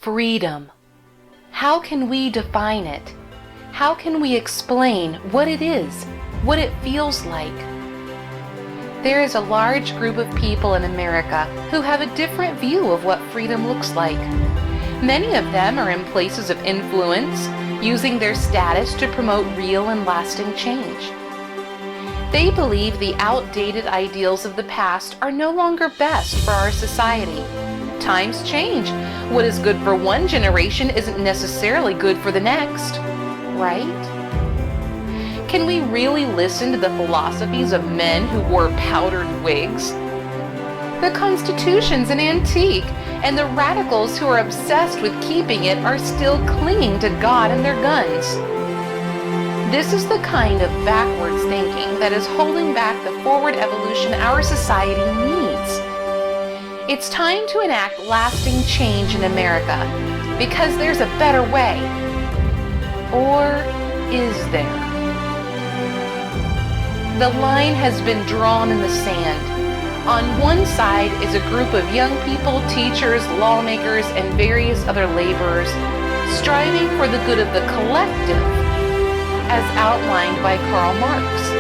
Freedom. How can we define it? How can we explain what it is, what it feels like? There is a large group of people in America who have a different view of what freedom looks like. Many of them are in places of influence, using their status to promote real and lasting change. They believe the outdated ideals of the past are no longer best for our society. Times change. What is good for one generation isn't necessarily good for the next, right? Can we really listen to the philosophies of men who wore powdered wigs? The Constitution's an antique, and the radicals who are obsessed with keeping it are still clinging to God and their guns. This is the kind of backwards thinking that is holding back the forward evolution our society needs. It's time to enact lasting change in America, because there's a better way. Or is there? The line has been drawn in the sand. On one side is a group of young people, teachers, lawmakers, and various other laborers striving for the good of the collective, as outlined by Karl Marx.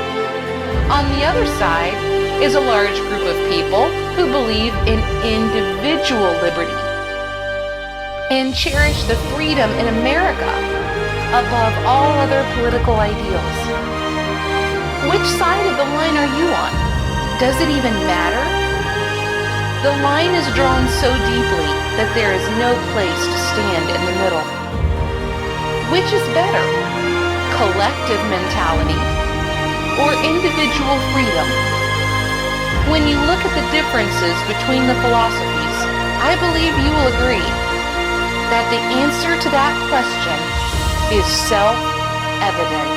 On the other side is a large group of people who believe in individual liberty and cherish the freedom in America above all other political ideals. Which side of the line are you on? Does it even matter? The line is drawn so deeply that there is no place to stand in the middle. Which is better? Collective mentality or individual freedom? When you look at the differences between the philosophies, I believe you will agree that the answer to that question is self-evident.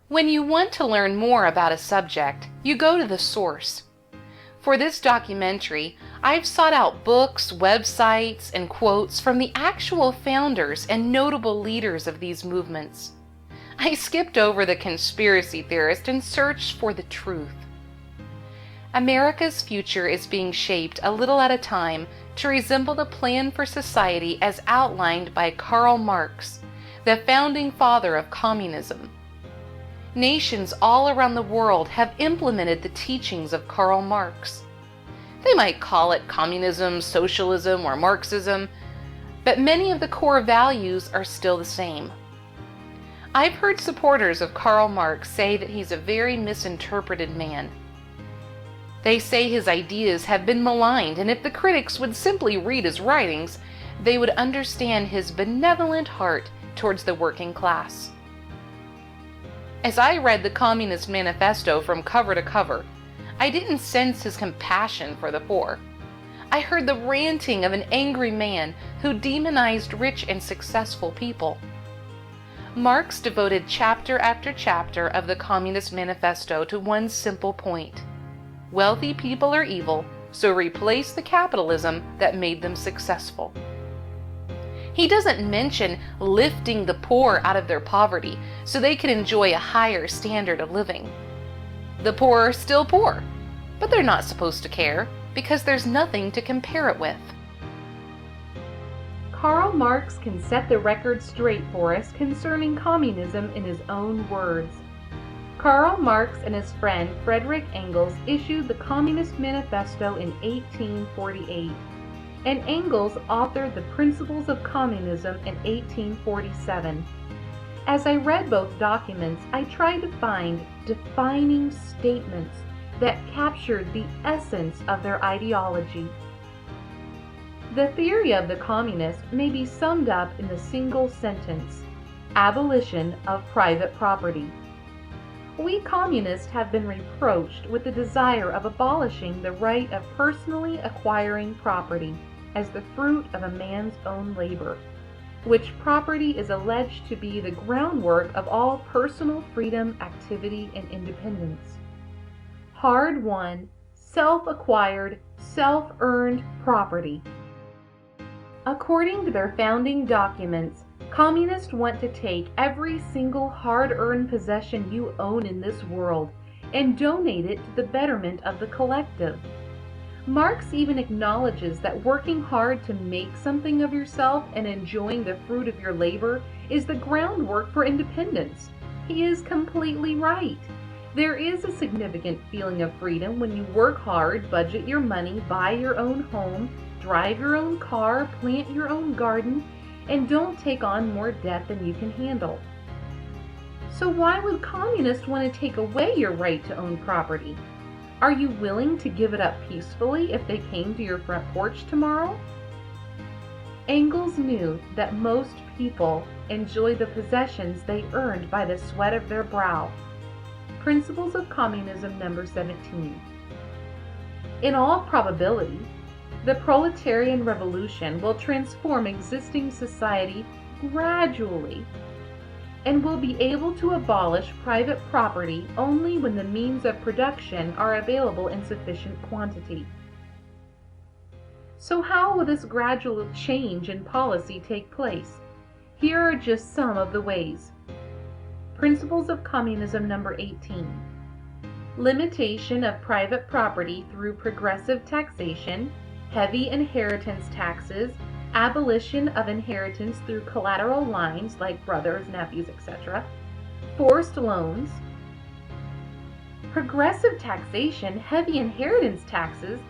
When you want to learn more about a subject, you go to the source. For this documentary, I've sought out books, websites, and quotes from the actual founders and notable leaders of these movements. I skipped over the conspiracy theorist and searched for the truth. America's future is being shaped a little at a time to resemble the plan for society as outlined by Karl Marx, the founding father of communism. Nations all around the world have implemented the teachings of Karl Marx. They might call it communism, socialism, or Marxism, but many of the core values are still the same. I've heard supporters of Karl Marx say that he's a very misinterpreted man. They say his ideas have been maligned, and if the critics would simply read his writings, they would understand his benevolent heart towards the working class. As I read the Communist Manifesto from cover to cover, I didn't sense his compassion for the poor. I heard the ranting of an angry man who demonized rich and successful people. Marx devoted chapter after chapter of the Communist Manifesto to one simple point. Wealthy people are evil, so replace the capitalism that made them successful. He doesn't mention lifting the poor out of their poverty so they can enjoy a higher standard of living. The poor are still poor, but they're not supposed to care because there's nothing to compare it with. Karl Marx can set the record straight for us concerning communism in his own words. Karl Marx and his friend Friedrich Engels issued the Communist Manifesto in 1848. And Engels authored the Principles of Communism in 1847. As I read both documents, I tried to find defining statements that captured the essence of their ideology. The theory of the communists may be summed up in the single sentence: abolition of private property. We communists have been reproached with the desire of abolishing the right of personally acquiring property as the fruit of a man's own labor, which property is alleged to be the groundwork of all personal freedom, activity, and independence. Hard-won, self-acquired, self-earned property. According to their founding documents, communists want to take every single hard-earned possession you own in this world and donate it to the betterment of the collective. Marx even acknowledges that working hard to make something of yourself and enjoying the fruit of your labor is the groundwork for independence. He is completely right. There is a significant feeling of freedom when you work hard, budget your money, buy your own home, drive your own car, plant your own garden, and don't take on more debt than you can handle. So why would communists want to take away your right to own property? Are you willing to give it up peacefully if they came to your front porch tomorrow? Engels knew that most people enjoy the possessions they earned by the sweat of their brow. Principles of Communism, number 17. In all probability, the proletarian revolution will transform existing society gradually and will be able to abolish private property only when the means of production are available in sufficient quantity. So how will this gradual change in policy take place? Here are just some of the ways. Principles of Communism, number 18. Limitation of private property through progressive taxation, heavy inheritance taxes, abolition of inheritance through collateral lines like brothers, nephews, etc., forced loans, progressive taxation, heavy inheritance taxes.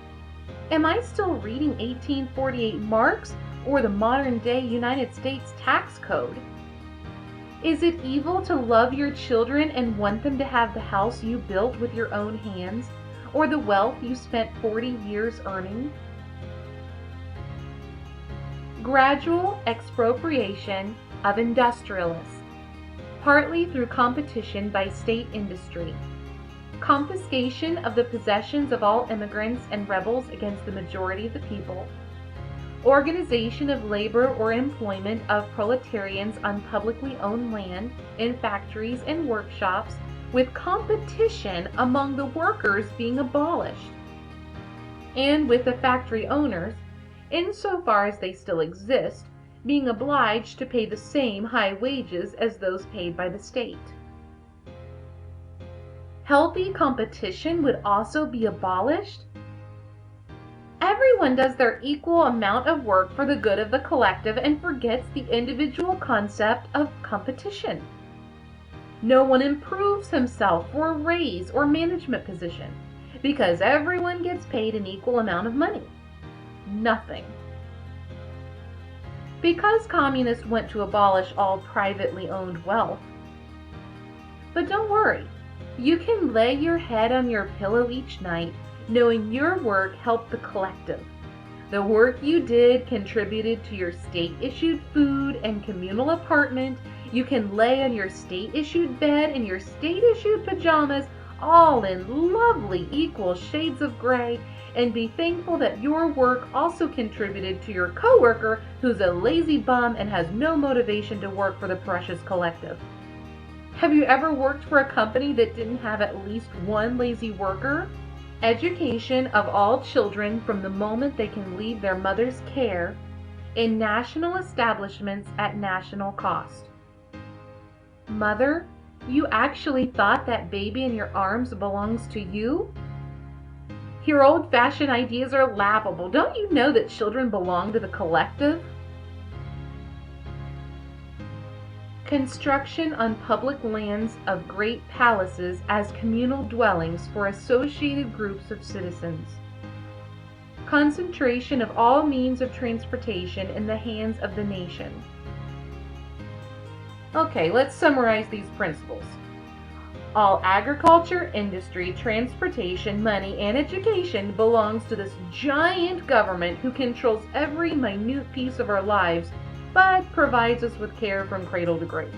Am I still reading 1848 Marx or the modern-day United States tax code? Is it evil to love your children and want them to have the house you built with your own hands or the wealth you spent 40 years earning? Gradual expropriation of industrialists, partly through competition by state industry. Confiscation of the possessions of all immigrants and rebels against the majority of the people. Organization of labor or employment of proletarians on publicly owned land, in factories and workshops, with competition among the workers being abolished. And with the factory owners, insofar as they still exist, being obliged to pay the same high wages as those paid by the state. Healthy competition would also be abolished. Everyone does their equal amount of work for the good of the collective and forgets the individual concept of competition. No one improves himself for a raise or management position because everyone gets paid an equal amount of money. Nothing. Because communists want to abolish all privately owned wealth. But don't worry, you can lay your head on your pillow each night knowing your work helped the collective. The work you did contributed to your state-issued food and communal apartment. You can lay on your state-issued bed in your state-issued pajamas, all in lovely equal shades of gray, and be thankful that your work also contributed to your coworker who's a lazy bum and has no motivation to work for the precious collective. Have you ever worked for a company that didn't have at least one lazy worker? Education of all children from the moment they can leave their mother's care in national establishments at national cost. Mother, you actually thought that baby in your arms belongs to you? Your old-fashioned ideas are laughable. Don't you know that children belong to the collective? Construction on public lands of great palaces as communal dwellings for associated groups of citizens. Concentration of all means of transportation in the hands of the nation. Okay, let's summarize these principles. All agriculture, industry, transportation, money, and education belongs to this giant government who controls every minute piece of our lives, but provides us with care from cradle to grave.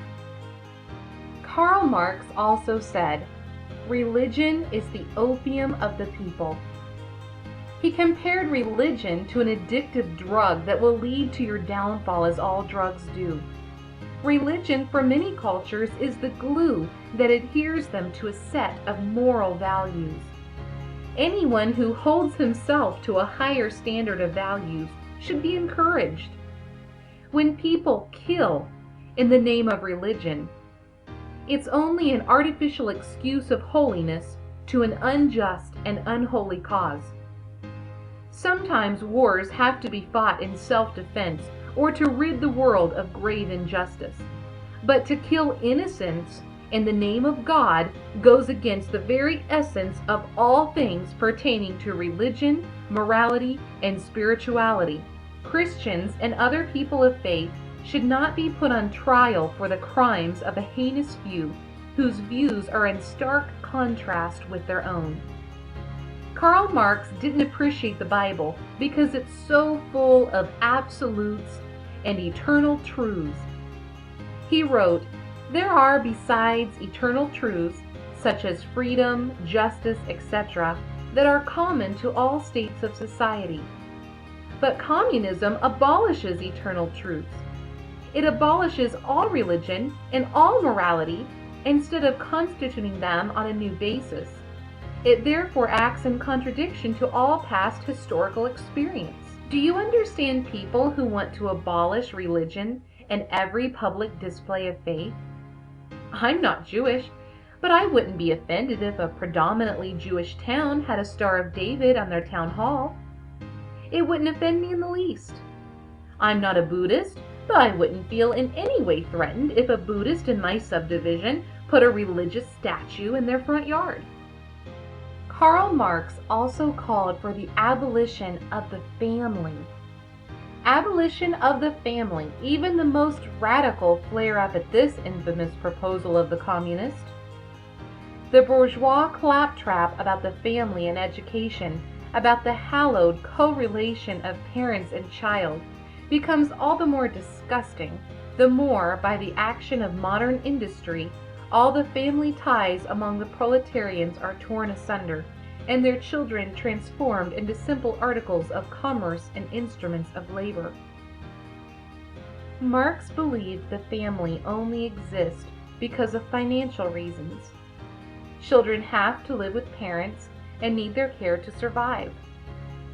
Karl Marx also said, "Religion is the opium of the people." He compared religion to an addictive drug that will lead to your downfall, as all drugs do. Religion for many cultures is the glue that adheres them to a set of moral values. Anyone who holds himself to a higher standard of values should be encouraged. When people kill in the name of religion, it's only an artificial excuse of holiness to an unjust and unholy cause. Sometimes wars have to be fought in self-defense or to rid the world of grave injustice. But to kill innocents in the name of God goes against the very essence of all things pertaining to religion, morality, and spirituality. Christians and other people of faith should not be put on trial for the crimes of a heinous few whose views are in stark contrast with their own. Karl Marx didn't appreciate the Bible because it's so full of absolutes and eternal truths. He wrote, "There are besides eternal truths, such as freedom, justice, etc., that are common to all states of society. But communism abolishes eternal truths. It abolishes all religion and all morality instead of constituting them on a new basis. It therefore acts in contradiction to all past historical experience." Do you understand people who want to abolish religion and every public display of faith? I'm not Jewish, but I wouldn't be offended if a predominantly Jewish town had a Star of David on their town hall. It wouldn't offend me in the least. I'm not a Buddhist, but I wouldn't feel in any way threatened if a Buddhist in my subdivision put a religious statue in their front yard. Karl Marx also called for the abolition of the family. Abolition of the family, even the most radical flare up at this infamous proposal of the communist. The bourgeois claptrap about the family and education, about the hallowed correlation of parents and child, becomes all the more disgusting, the more, by the action of modern industry, all the family ties among the proletarians are torn asunder, and their children transformed into simple articles of commerce and instruments of labor. Marx believed the family only exists because of financial reasons. Children have to live with parents and need their care to survive.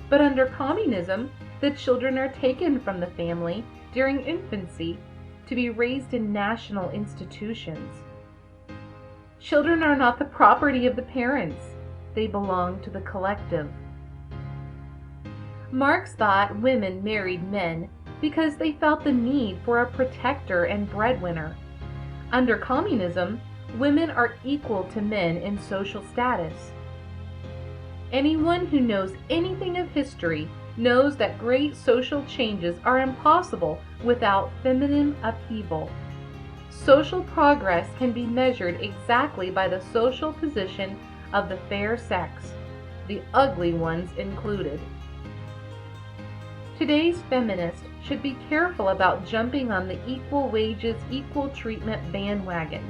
But under communism, the children are taken from the family during infancy to be raised in national institutions. Children are not the property of the parents. They belong to the collective. Marx thought women married men because they felt the need for a protector and breadwinner. Under communism, women are equal to men in social status. Anyone who knows anything of history knows that great social changes are impossible without feminine upheaval. Social progress can be measured exactly by the social position of the fair sex, the ugly ones included. Today's feminists should be careful about jumping on the equal wages, equal treatment bandwagon.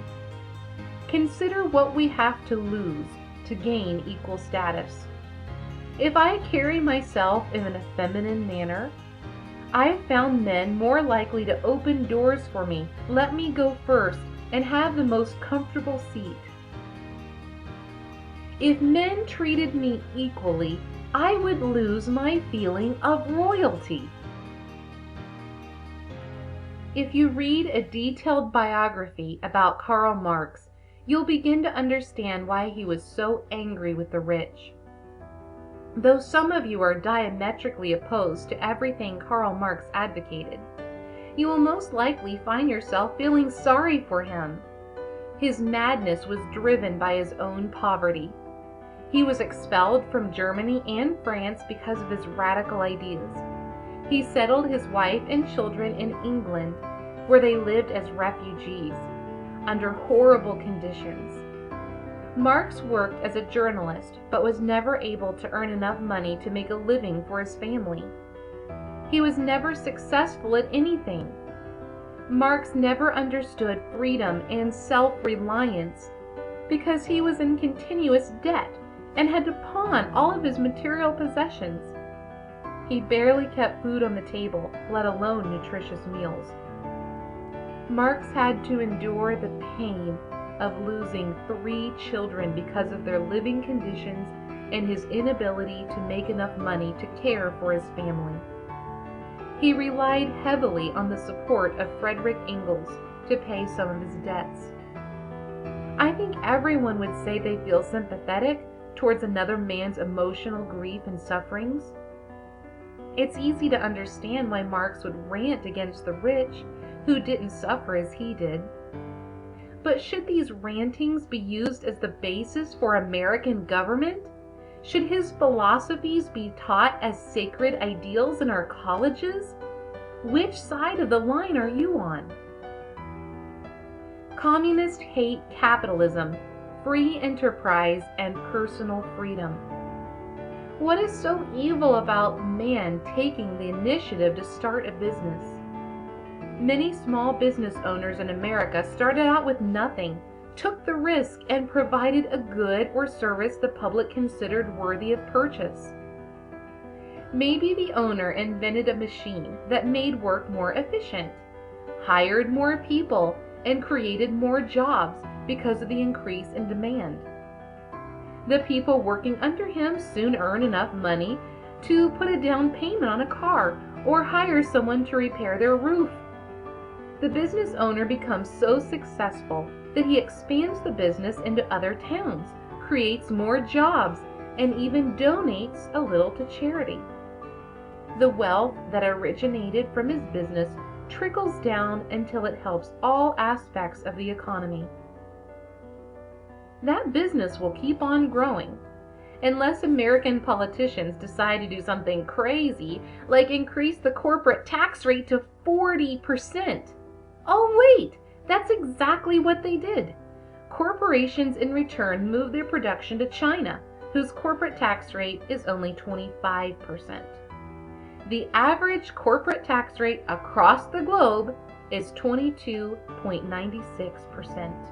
Consider what we have to lose to gain equal status. If I carry myself in a feminine manner, I have found men more likely to open doors for me, let me go first, and have the most comfortable seat. If men treated me equally, I would lose my feeling of royalty. If you read a detailed biography about Karl Marx, you'll begin to understand why he was so angry with the rich. Though some of you are diametrically opposed to everything Karl Marx advocated, you will most likely find yourself feeling sorry for him. His madness was driven by his own poverty. He was expelled from Germany and France because of his radical ideas. He settled his wife and children in England, where they lived as refugees, under horrible conditions. Marx worked as a journalist, but was never able to earn enough money to make a living for his family. He was never successful at anything. Marx never understood freedom and self-reliance because he was in continuous debt and had to pawn all of his material possessions. He barely kept food on the table, let alone nutritious meals. Marx had to endure the pain of losing 3 children because of their living conditions and his inability to make enough money to care for his family. He relied heavily on the support of Friedrich Engels to pay some of his debts. I think everyone would say they feel sympathetic towards another man's emotional grief and sufferings. It's easy to understand why Marx would rant against the rich who didn't suffer as he did. But should these rantings be used as the basis for American government? Should his philosophies be taught as sacred ideals in our colleges? Which side of the line are you on? Communists hate capitalism, free enterprise, and personal freedom. What is so evil about man taking the initiative to start a business? Many small business owners in America started out with nothing, took the risk, and provided a good or service the public considered worthy of purchase. Maybe the owner invented a machine that made work more efficient, hired more people, and created more jobs because of the increase in demand. The people working under him soon earn enough money to put a down payment on a car or hire someone to repair their roof. The business owner becomes so successful that he expands the business into other towns, creates more jobs, and even donates a little to charity. The wealth that originated from his business trickles down until it helps all aspects of the economy. That business will keep on growing unless American politicians decide to do something crazy, like increase the corporate tax rate to 40%. Oh wait, that's exactly what they did. Corporations in return move their production to China, whose corporate tax rate is only 25%. The average corporate tax rate across the globe is 22.96%.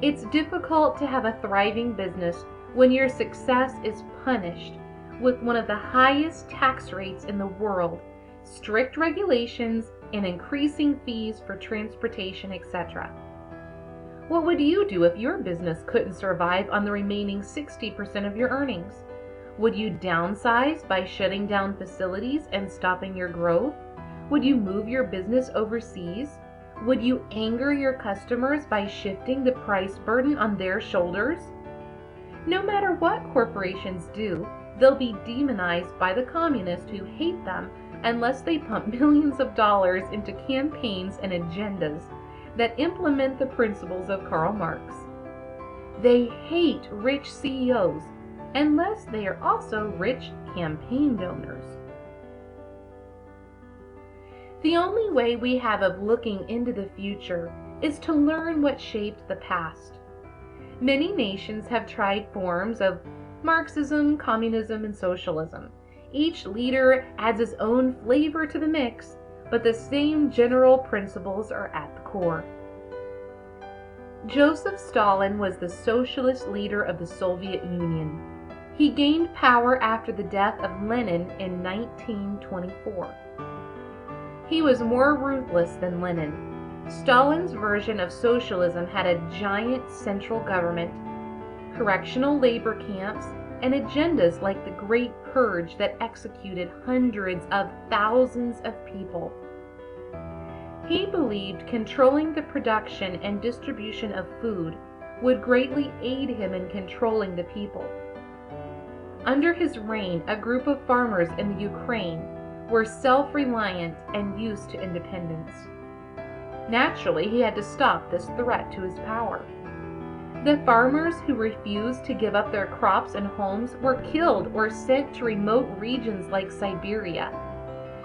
It's difficult to have a thriving business when your success is punished with one of the highest tax rates in the world, strict regulations, and increasing fees for transportation, etc. What would you do if your business couldn't survive on the remaining 60% of your earnings? Would you downsize by shutting down facilities and stopping your growth? Would you move your business overseas? Would you anger your customers by shifting the price burden on their shoulders? No matter what corporations do, they'll be demonized by the communists who hate them unless they pump millions of dollars into campaigns and agendas that implement the principles of Karl Marx. They hate rich CEOs unless they are also rich campaign donors. The only way we have of looking into the future is to learn what shaped the past. Many nations have tried forms of Marxism, communism, and socialism. Each leader adds his own flavor to the mix, but the same general principles are at the core. Joseph Stalin was the socialist leader of the Soviet Union. He gained power after the death of Lenin in 1924. He was more ruthless than Lenin. Stalin's version of socialism had a giant central government, correctional labor camps, and agendas like the Great Purge that executed hundreds of thousands of people. He believed controlling the production and distribution of food would greatly aid him in controlling the people. Under his reign, a group of farmers in the Ukraine were self-reliant and used to independence. Naturally, he had to stop this threat to his power. The farmers who refused to give up their crops and homes were killed or sent to remote regions like Siberia.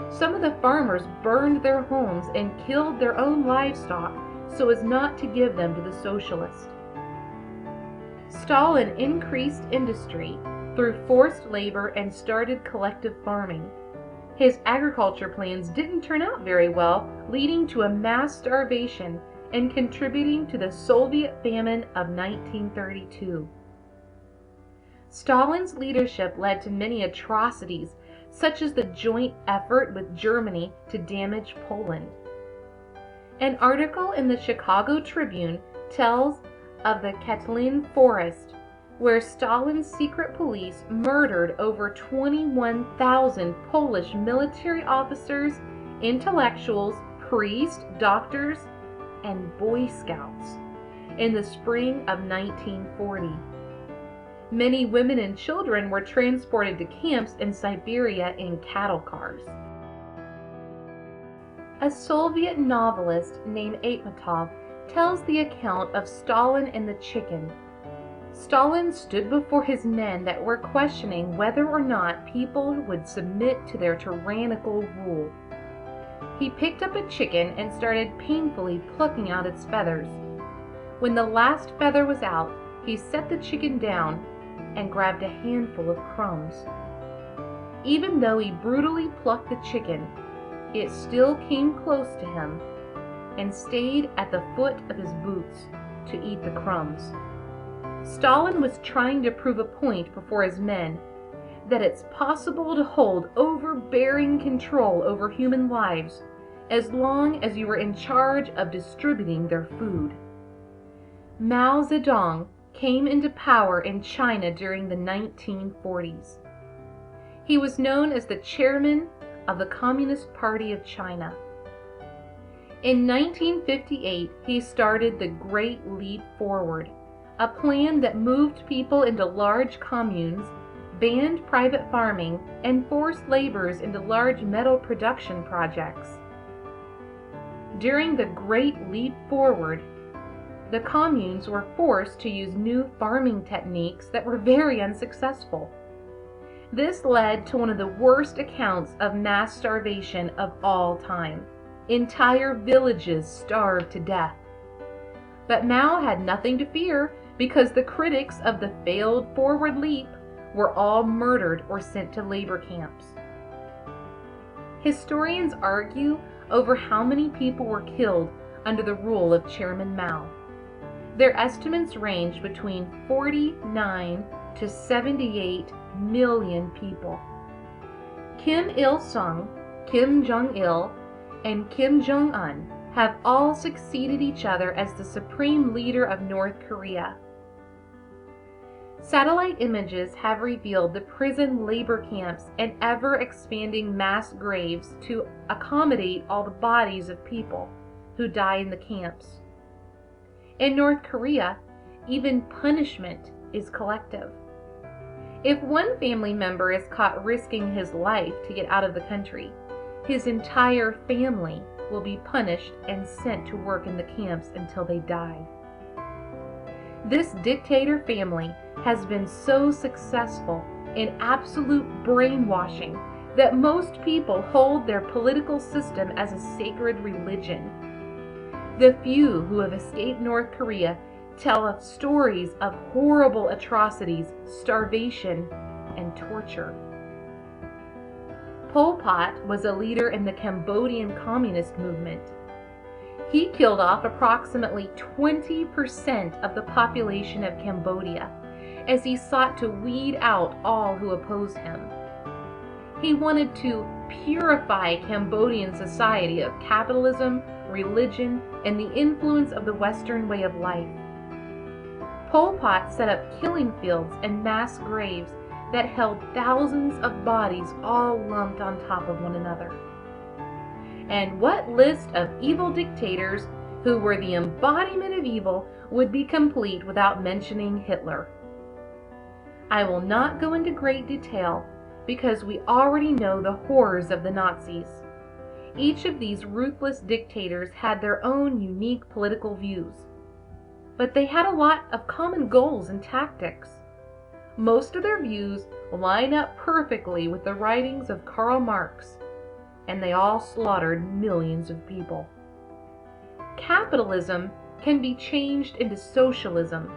Some of the farmers burned their homes and killed their own livestock so as not to give them to the socialists. Stalin increased industry through forced labor and started collective farming. His agriculture plans didn't turn out very well, leading to a mass starvation and contributing to the Soviet famine of 1932. Stalin's leadership led to many atrocities, such as the joint effort with Germany to damage Poland. An article in the Chicago Tribune tells of the Katyn Forest, where Stalin's secret police murdered over 21,000 Polish military officers, intellectuals, priests, doctors, and Boy Scouts. in the spring of 1940. Many women and children were transported to camps in Siberia in cattle cars. A Soviet novelist named Aitmatov tells the account of Stalin and the chicken. Stalin stood before his men that were questioning whether or not people would submit to their tyrannical rule. He picked up a chicken and started painfully plucking out its feathers. When the last feather was out, he set the chicken down and grabbed a handful of crumbs. Even though he brutally plucked the chicken, it still came close to him and stayed at the foot of his boots to eat the crumbs. Stalin was trying to prove a point before his men that it's possible to hold overbearing control over human lives as long as you were in charge of distributing their food. Mao Zedong came into power in China during the 1940s. He was known as the chairman of the Communist Party of China. In 1958, he started the Great Leap Forward, a plan that moved people into large communes, banned private farming, and forced laborers into large metal production projects. During the Great Leap Forward, the communes were forced to use new farming techniques that were very unsuccessful. This led to one of the worst accounts of mass starvation of all time. Entire villages starved to death. But Mao had nothing to fear because the critics of the failed forward leap were all murdered or sent to labor camps. Historians argue over how many people were killed under the rule of Chairman Mao. Their estimates range between 49 to 78 million people. Kim Il-sung, Kim Jong-il, and Kim Jong-un have all succeeded each other as the supreme leader of North Korea. Satellite images have revealed the prison labor camps and ever-expanding mass graves to accommodate all the bodies of people who die in the camps. In North Korea, even punishment is collective. If one family member is caught risking his life to get out of the country, his entire family will be punished and sent to work in the camps until they die. This dictator family has been so successful in absolute brainwashing that most people hold their political system as a sacred religion. The few who have escaped North Korea tell of stories of horrible atrocities, starvation, and torture. Pol Pot was a leader in the Cambodian communist movement. He killed off approximately 20% of the population of Cambodia as he sought to weed out all who opposed him. He wanted to purify Cambodian society of capitalism, religion, and the influence of the Western way of life. Pol Pot set up killing fields and mass graves that held thousands of bodies all lumped on top of one another. And what list of evil dictators who were the embodiment of evil would be complete without mentioning Hitler? I will not go into great detail because we already know the horrors of the Nazis. Each of these ruthless dictators had their own unique political views, but they had a lot of common goals and tactics. Most of their views line up perfectly with the writings of Karl Marx, and they all slaughtered millions of people. Capitalism can be changed into socialism,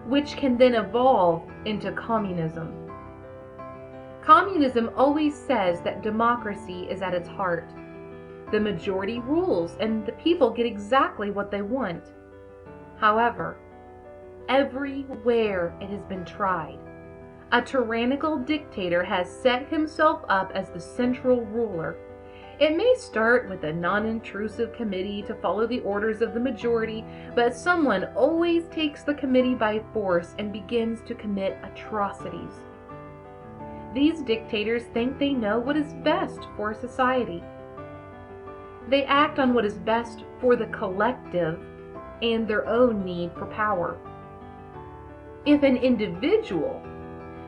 which can then evolve into communism. Communism always says that democracy is at its heart. The majority rules and the people get exactly what they want. However, everywhere it has been tried, a tyrannical dictator has set himself up as the central ruler. It may start with a non-intrusive committee to follow the orders of the majority, but someone always takes the committee by force and begins to commit atrocities. These dictators think they know what is best for society. They act on what is best for the collective and their own need for power. If an individual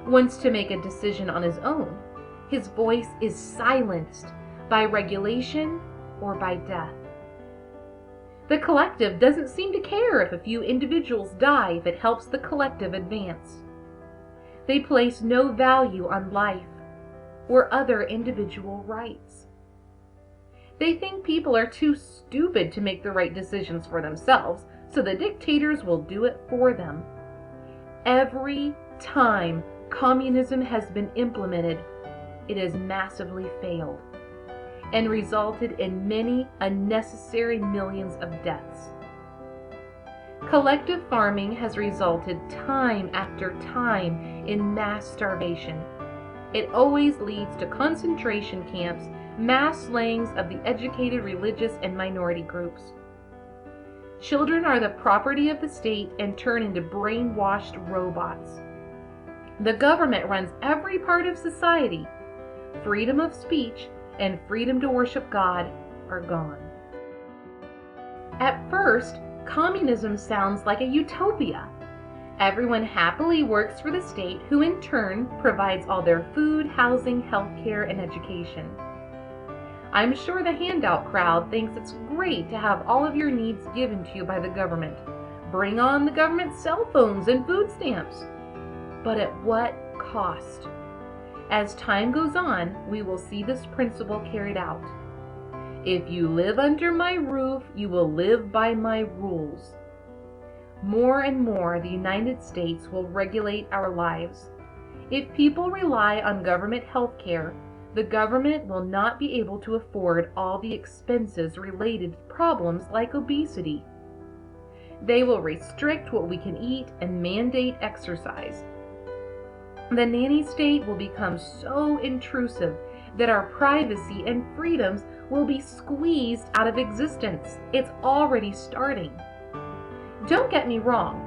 wants to make a decision on his own, his voice is silenced by regulation or by death. The collective doesn't seem to care if a few individuals die if it helps the collective advance. They place no value on life or other individual rights. They think people are too stupid to make the right decisions for themselves, so the dictators will do it for them. Every time communism has been implemented, it has massively failed and resulted in many unnecessary millions of deaths. Collective farming has resulted time after time in mass starvation. It always leads to concentration camps, mass slayings of the educated, religious, and minority groups. Children are the property of the state and turn into brainwashed robots. The government runs every part of society. Freedom of speech and freedom to worship God are gone. At first, communism sounds like a utopia. Everyone happily works for the state, who in turn provides all their food, housing, healthcare, and education. I'm sure the handout crowd thinks it's great to have all of your needs given to you by the government. Bring on the government cell phones and food stamps. But at what cost? As time goes on, we will see this principle carried out. If you live under my roof, you will live by my rules. More and more, the United States will regulate our lives. If people rely on government health care, the government will not be able to afford all the expenses related to problems like obesity. They will restrict what we can eat and mandate exercise. The nanny state will become so intrusive that our privacy and freedoms will be squeezed out of existence. It's already starting. Don't get me wrong.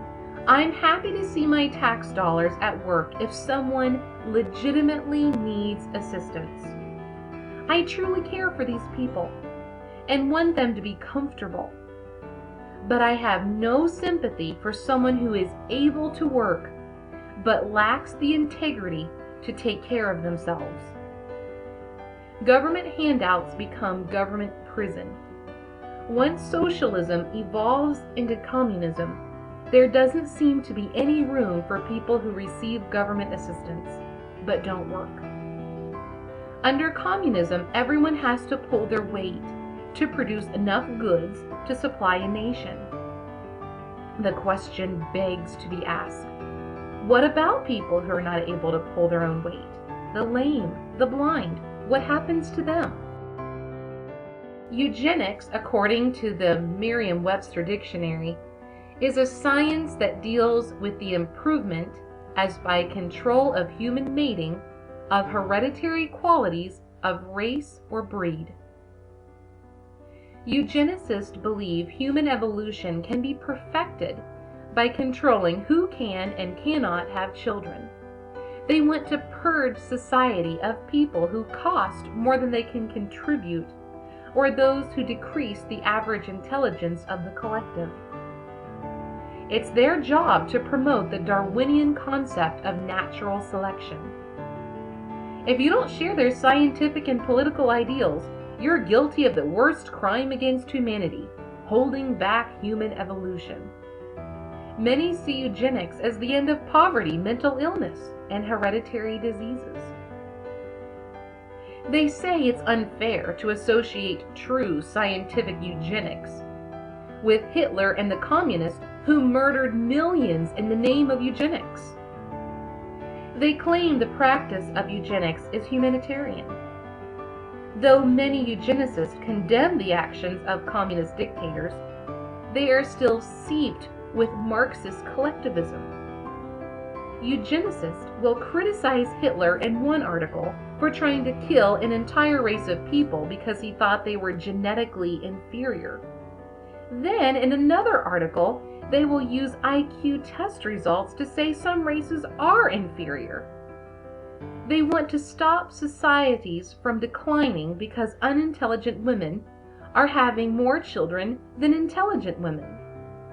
I'm happy to see my tax dollars at work if someone legitimately needs assistance. I truly care for these people and want them to be comfortable. But I have no sympathy for someone who is able to work but lacks the integrity to take care of themselves. Government handouts become government prison. Once socialism evolves into communism, there doesn't seem to be any room for people who receive government assistance but don't work. Under communism, everyone has to pull their weight to produce enough goods to supply a nation. The question begs to be asked, what about people who are not able to pull their own weight? The lame, the blind, what happens to them? Eugenics, according to the Merriam-Webster dictionary, is a science that deals with the improvement, as by control of human mating, of hereditary qualities of race or breed. Eugenicists believe human evolution can be perfected by controlling who can and cannot have children. They want to purge society of people who cost more than they can contribute, or those who decrease the average intelligence of the collective. It's their job to promote the Darwinian concept of natural selection. If you don't share their scientific and political ideals, you're guilty of the worst crime against humanity, holding back human evolution. Many see eugenics as the end of poverty, mental illness, and hereditary diseases. They say it's unfair to associate true scientific eugenics with Hitler and the communists who murdered millions in the name of eugenics. They claim the practice of eugenics is humanitarian. Though many eugenicists condemn the actions of communist dictators, they are still seeped with Marxist collectivism. Eugenicists will criticize Hitler in one article for trying to kill an entire race of people because he thought they were genetically inferior. Then, in another article, they will use IQ test results to say some races are inferior. They want to stop societies from declining because unintelligent women are having more children than intelligent women.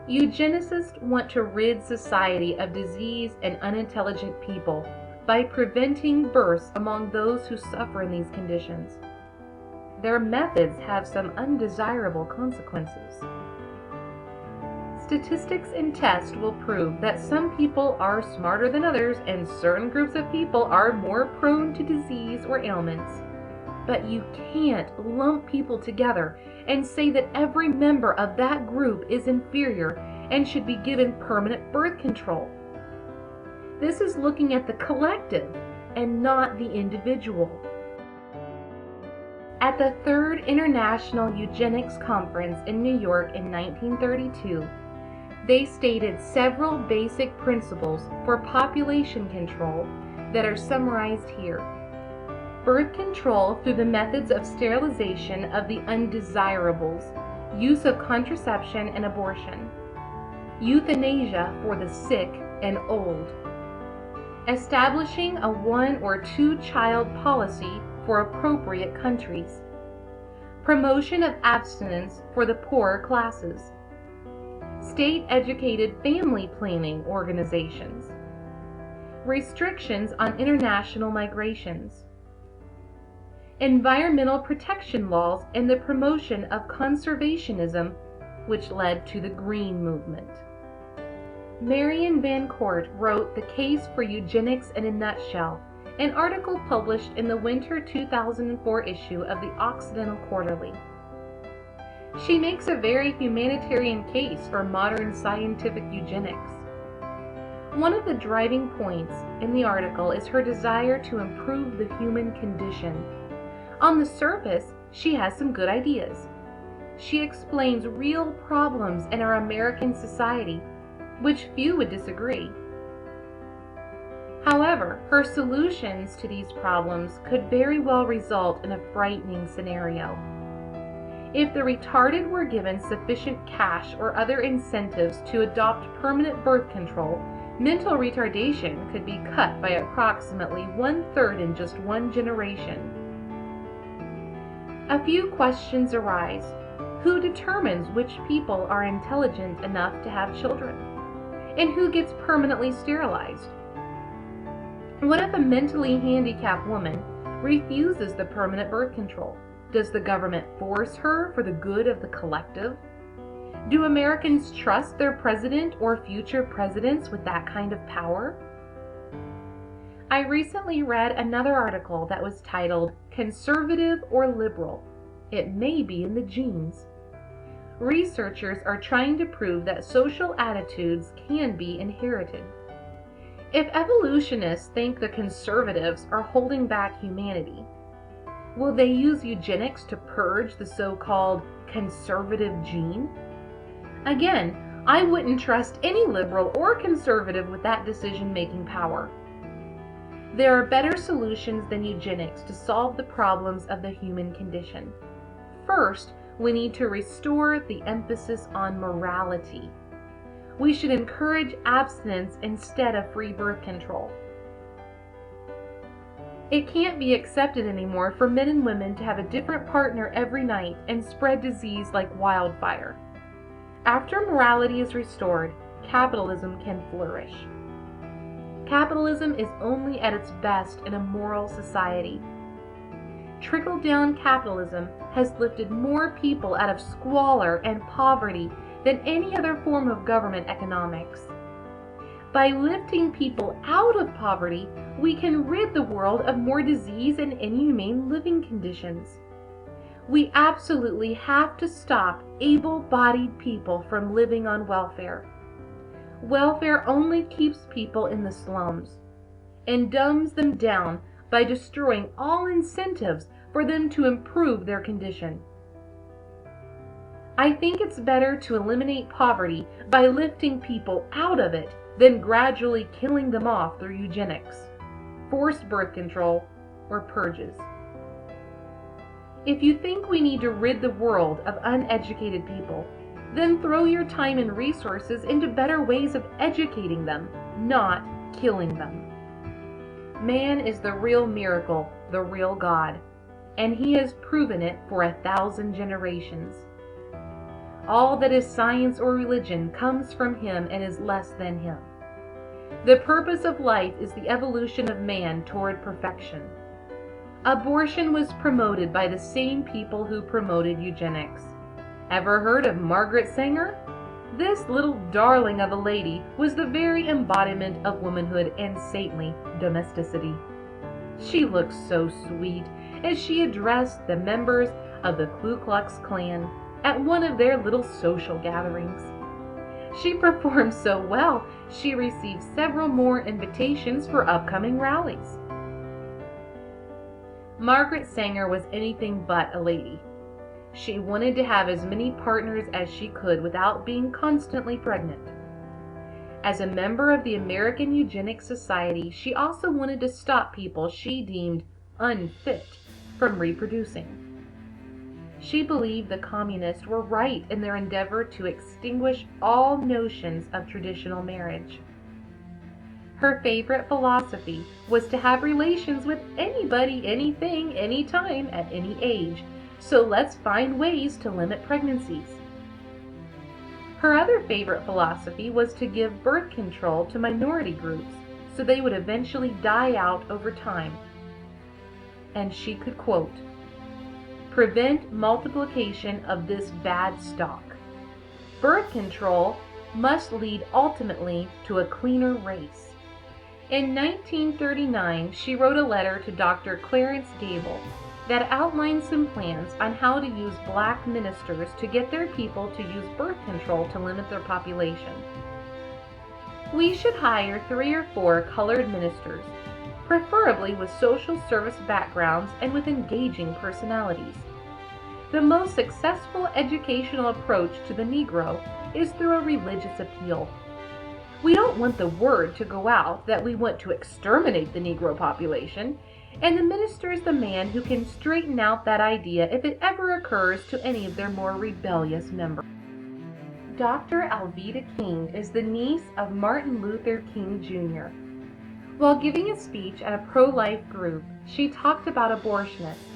Eugenicists want to rid society of disease and unintelligent people by preventing births among those who suffer in these conditions. Their methods have some undesirable consequences. Statistics and tests will prove that some people are smarter than others and certain groups of people are more prone to disease or ailments. But you can't lump people together and say that every member of that group is inferior and should be given permanent birth control. This is looking at the collective and not the individual. At the Third International Eugenics Conference in New York in 1932, they stated several basic principles for population control that are summarized here. Birth control through the methods of sterilization of the undesirables, use of contraception and abortion, euthanasia for the sick and old, establishing a 1 or 2 child policy for appropriate countries, promotion of abstinence for the poorer classes, state-educated family planning organizations, restrictions on international migrations, environmental protection laws, and the promotion of conservationism, which led to the Green Movement. Marion Van Court wrote The Case for Eugenics in a Nutshell, an article published in the winter 2004 issue of the Occidental Quarterly. She makes a very humanitarian case for modern scientific eugenics. One of the driving points in the article is her desire to improve the human condition. On the surface, she has some good ideas. She explains real problems in our American society, which few would disagree. However, her solutions to these problems could very well result in a frightening scenario. If the retarded were given sufficient cash or other incentives to adopt permanent birth control, mental retardation could be cut by approximately 1/3 in just one generation. A few questions arise. Who determines which people are intelligent enough to have children? And who gets permanently sterilized? What if a mentally handicapped woman refuses the permanent birth control? Does the government force her for the good of the collective? Do Americans trust their president or future presidents with that kind of power? I recently read another article that was titled Conservative or Liberal? It may be in the genes. Researchers are trying to prove that social attitudes can be inherited. If evolutionists think the conservatives are holding back humanity, will they use eugenics to purge the so-called conservative gene? Again, I wouldn't trust any liberal or conservative with that decision-making power. There are better solutions than eugenics to solve the problems of the human condition. First, we need to restore the emphasis on morality. We should encourage abstinence instead of free birth control. It can't be accepted anymore for men and women to have a different partner every night and spread disease like wildfire. After morality is restored, capitalism can flourish. Capitalism is only at its best in a moral society. Trickle-down capitalism has lifted more people out of squalor and poverty than any other form of government economics. By lifting people out of poverty, we can rid the world of more disease and inhumane living conditions. We absolutely have to stop able-bodied people from living on welfare. Welfare only keeps people in the slums and dumbs them down by destroying all incentives for them to improve their condition. I think it's better to eliminate poverty by lifting people out of it than gradually killing them off through eugenics, forced birth control, or purges. If you think we need to rid the world of uneducated people, then throw your time and resources into better ways of educating them, not killing them. Man is the real miracle, the real God, and he has proven it for 1,000 generations. All that is science or religion comes from him and is less than him. The purpose of life is the evolution of man toward perfection. Abortion was promoted by the same people who promoted eugenics. Ever heard of Margaret Sanger? This little darling of a lady was the very embodiment of womanhood and saintly domesticity. She looked so sweet as she addressed the members of the Ku Klux Klan at one of their little social gatherings. She performed so well, she received several more invitations for upcoming rallies. Margaret Sanger was anything but a lady. She wanted to have as many partners as she could without being constantly pregnant. As a member of the American Eugenics Society, she also wanted to stop people she deemed unfit from reproducing. She believed the communists were right in their endeavor to extinguish all notions of traditional marriage. Her favorite philosophy was to have relations with anybody, anything, anytime, at any age. So let's find ways to limit pregnancies. Her other favorite philosophy was to give birth control to minority groups so they would eventually die out over time. And she could quote, "Prevent multiplication of this bad stock. Birth control must lead ultimately to a cleaner race." In 1939, she wrote a letter to Dr. Clarence Gable that outlined some plans on how to use black ministers to get their people to use birth control to limit their population. "We should hire 3 or 4 colored ministers, preferably with social service backgrounds and with engaging personalities. The most successful educational approach to the Negro is through a religious appeal. We don't want the word to go out that we want to exterminate the Negro population, and the minister is the man who can straighten out that idea if it ever occurs to any of their more rebellious members." Dr. Alveda King is the niece of Martin Luther King Jr. While giving a speech at a pro-life group, she talked about abortionists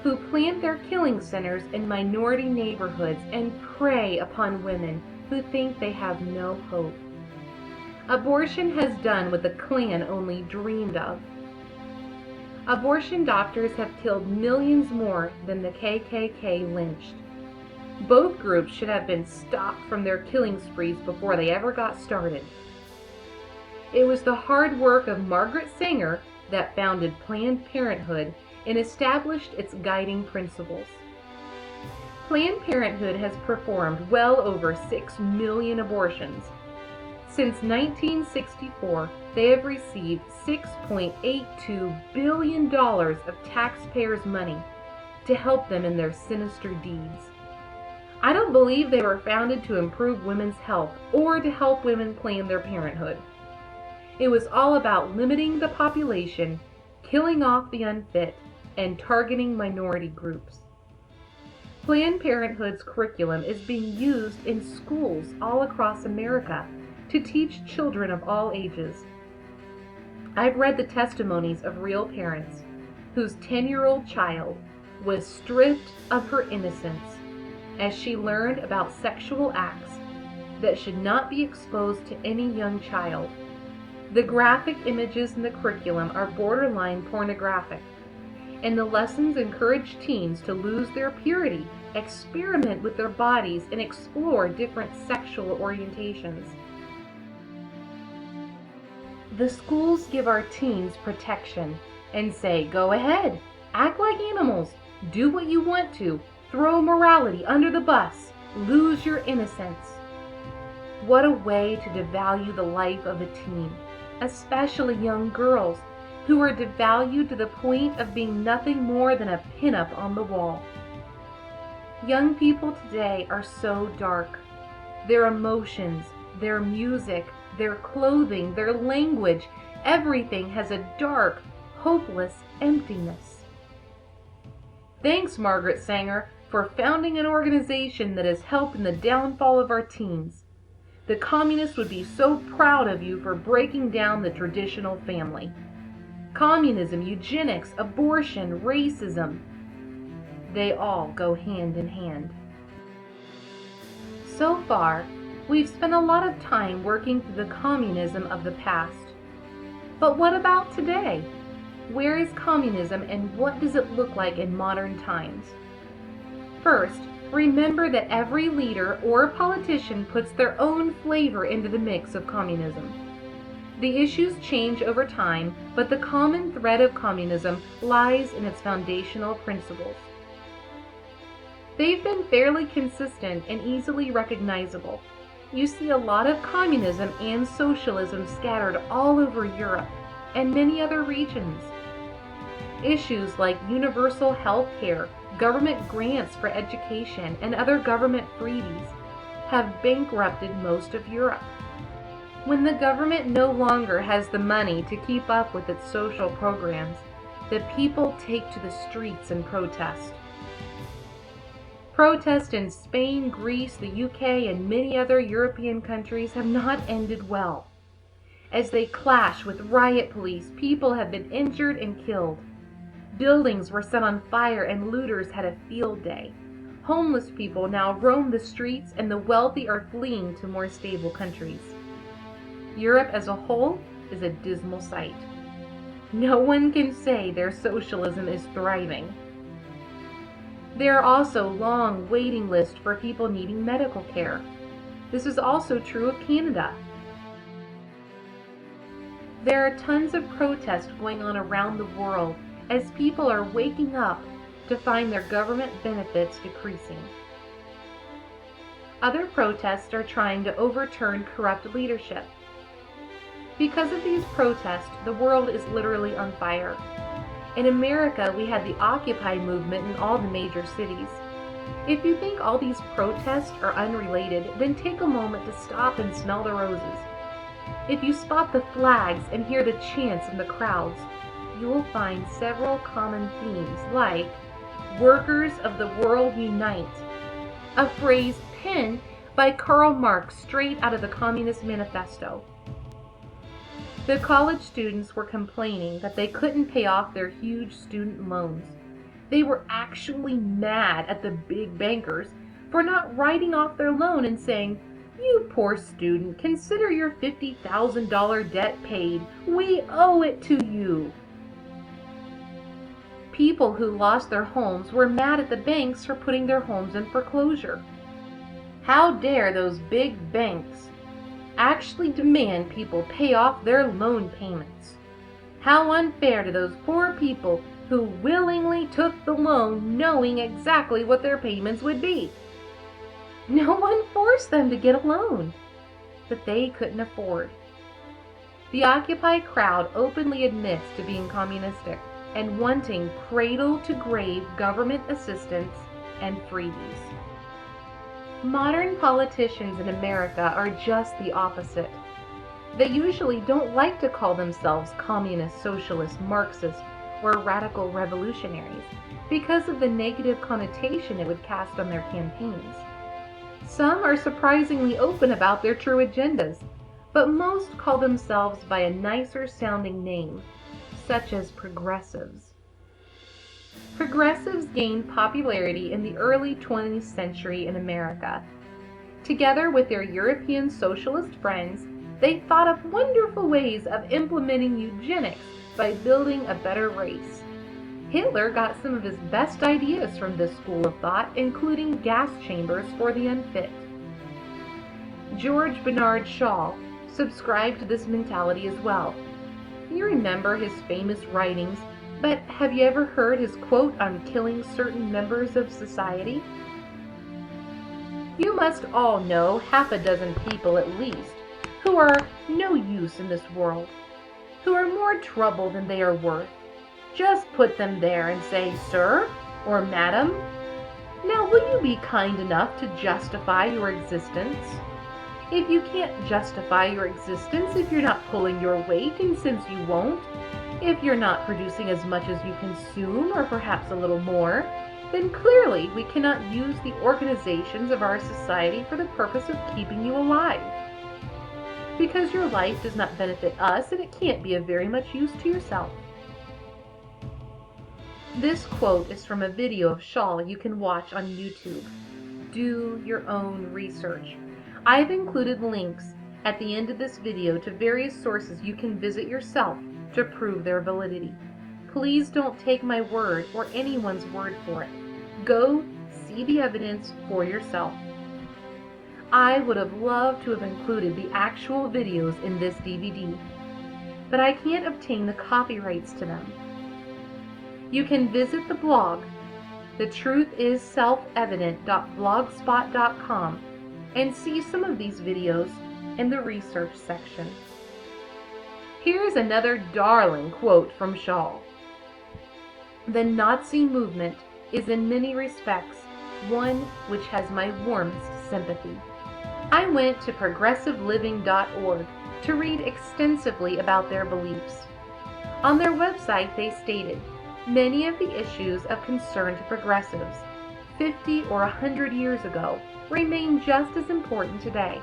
who plant their killing centers in minority neighborhoods and prey upon women who think they have no hope. Abortion has done what the Klan only dreamed of. Abortion doctors have killed millions more than the KKK lynched. Both groups should have been stopped from their killing sprees before they ever got started. It was the hard work of Margaret Sanger that founded Planned Parenthood and established its guiding principles. Planned Parenthood has performed well over 6 million abortions. Since 1964, they have received $6.82 billion of taxpayers' money to help them in their sinister deeds. I don't believe they were founded to improve women's health or to help women plan their parenthood. It was all about limiting the population, killing off the unfit, and targeting minority groups. Planned Parenthood's curriculum is being used in schools all across America to teach children of all ages. I've read the testimonies of real parents whose 10-year-old child was stripped of her innocence as she learned about sexual acts that should not be exposed to any young child. The graphic images in the curriculum are borderline pornographic, and the lessons encourage teens to lose their purity, experiment with their bodies, and explore different sexual orientations. The schools give our teens protection and say, "Go ahead, act like animals, do what you want to, throw morality under the bus, lose your innocence." What a way to devalue the life of a teen, especially young girls, who are devalued to the point of being nothing more than a pinup on the wall. Young people today are so dark. Their emotions, their music, their clothing, their language, everything has a dark, hopeless emptiness. Thanks, Margaret Sanger, for founding an organization that has helped in the downfall of our teens. The communists would be so proud of you for breaking down the traditional family. Communism, eugenics, abortion, racism, they all go hand in hand. So far, we've spent a lot of time working through the communism of the past. But what about today? Where is communism and what does it look like in modern times? First, remember that every leader or politician puts their own flavor into the mix of communism. The issues change over time, but the common thread of communism lies in its foundational principles. They've been fairly consistent and easily recognizable. You see a lot of communism and socialism scattered all over Europe and many other regions. Issues like universal health care, government grants for education, and other government freebies have bankrupted most of Europe. When the government no longer has the money to keep up with its social programs, the people take to the streets and protest. Protests in Spain, Greece, the UK, and many other European countries have not ended well. As they clash with riot police, people have been injured and killed. Buildings were set on fire and looters had a field day. Homeless people now roam the streets and the wealthy are fleeing to more stable countries. Europe as a whole is a dismal sight. No one can say their socialism is thriving. There are also long waiting lists for people needing medical care. This is also true of Canada. There are tons of protests going on around the world as people are waking up to find their government benefits decreasing. Other protests are trying to overturn corrupt leadership. Because of these protests, the world is literally on fire. In America, we had the Occupy movement in all the major cities. If you think all these protests are unrelated, then take a moment to stop and smell the roses. If you spot the flags and hear the chants in the crowds, you will find several common themes like "Workers of the World Unite," a phrase penned by Karl Marx straight out of the Communist Manifesto. The college students were complaining that they couldn't pay off their huge student loans. They were actually mad at the big bankers for not writing off their loan and saying, "You poor student, consider your $50,000 debt paid. We owe it to you." People who lost their homes were mad at the banks for putting their homes in foreclosure. How dare those big banks actually demand people pay off their loan payments? How unfair to those poor people who willingly took the loan knowing exactly what their payments would be. No one forced them to get a loan, but they couldn't afford. The Occupy crowd openly admits to being communistic and wanting cradle-to-grave government assistance and freebies. Modern politicians in America are just the opposite. They usually don't like to call themselves communist, socialist, Marxist, or radical revolutionaries because of the negative connotation it would cast on their campaigns. Some are surprisingly open about their true agendas, but most call themselves by a nicer sounding name, such as progressives. Progressives gained popularity in the early 20th century in America. Together with their European socialist friends, they thought up wonderful ways of implementing eugenics by building a better race. Hitler got some of his best ideas from this school of thought, including gas chambers for the unfit. George Bernard Shaw subscribed to this mentality as well. You remember his famous writings, but have you ever heard his quote on killing certain members of society? You must all know half a dozen people at least who are no use in this world, who are more trouble than they are worth. Just put them there and say, "Sir," or "Madam, now will you be kind enough to justify your existence?" If you can't justify your existence, if you're not pulling your weight, and since you won't, if you're not producing as much as you consume, or perhaps a little more, then clearly we cannot use the organizations of our society for the purpose of keeping you alive. Because your life does not benefit us, and it can't be of very much use to yourself. This quote is from a video of Shaw you can watch on YouTube. do your own research. I've included links at the end of this video to various sources you can visit yourself to prove their validity. Please don't take my word or anyone's word for it. Go see the evidence for yourself. I would have loved to have included the actual videos in this DVD, but I can't obtain the copyrights to them. You can visit the blog, thetruthisselfevident.blogspot.com, and see some of these videos in the research section. Here's another darling quote from Shaw. "The Nazi movement is in many respects one which has my warmest sympathy." I went to progressiveliving.org to read extensively about their beliefs. On their website, they stated, many of the issues of concern to progressives 50 or 100 years ago remain just as important today.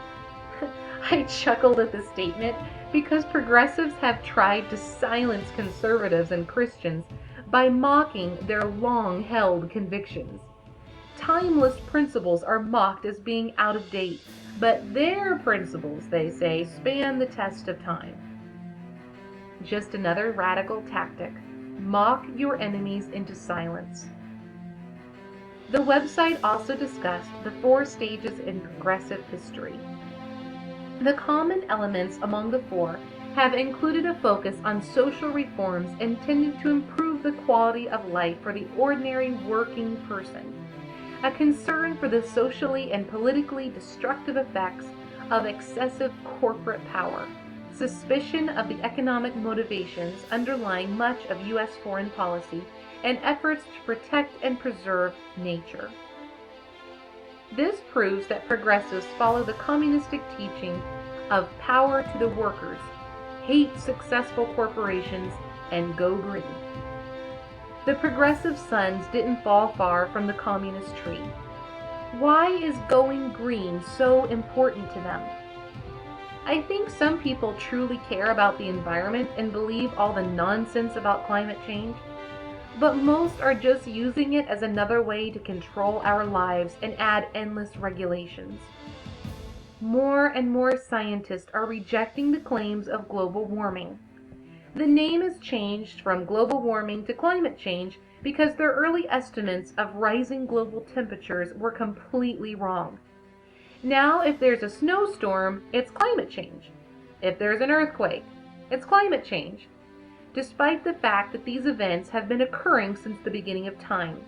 I chuckled at the statement because progressives have tried to silence conservatives and Christians by mocking their long-held convictions. Timeless principles are mocked as being out of date, but their principles, they say, span the test of time. Just another radical tactic. Mock your enemies into silence. The website also discussed the 4 stages in progressive history. The common elements among the 4 have included a focus on social reforms intended to improve the quality of life for the ordinary working person, a concern for the socially and politically destructive effects of excessive corporate power, suspicion of the economic motivations underlying much of U.S. foreign policy, and efforts to protect and preserve nature. This proves that progressives follow the communistic teaching of power to the workers, hate successful corporations, and go green. The progressive sons didn't fall far from the communist tree. Why is going green so important to them? I think some people truly care about the environment and believe all the nonsense about climate change, but most are just using it as another way to control our lives and add endless regulations. More and more scientists are rejecting the claims of global warming. The name has changed from global warming to climate change because their early estimates of rising global temperatures were completely wrong. Now, if there's a snowstorm, it's climate change. If there's an earthquake, it's climate change, despite the fact that these events have been occurring since the beginning of time.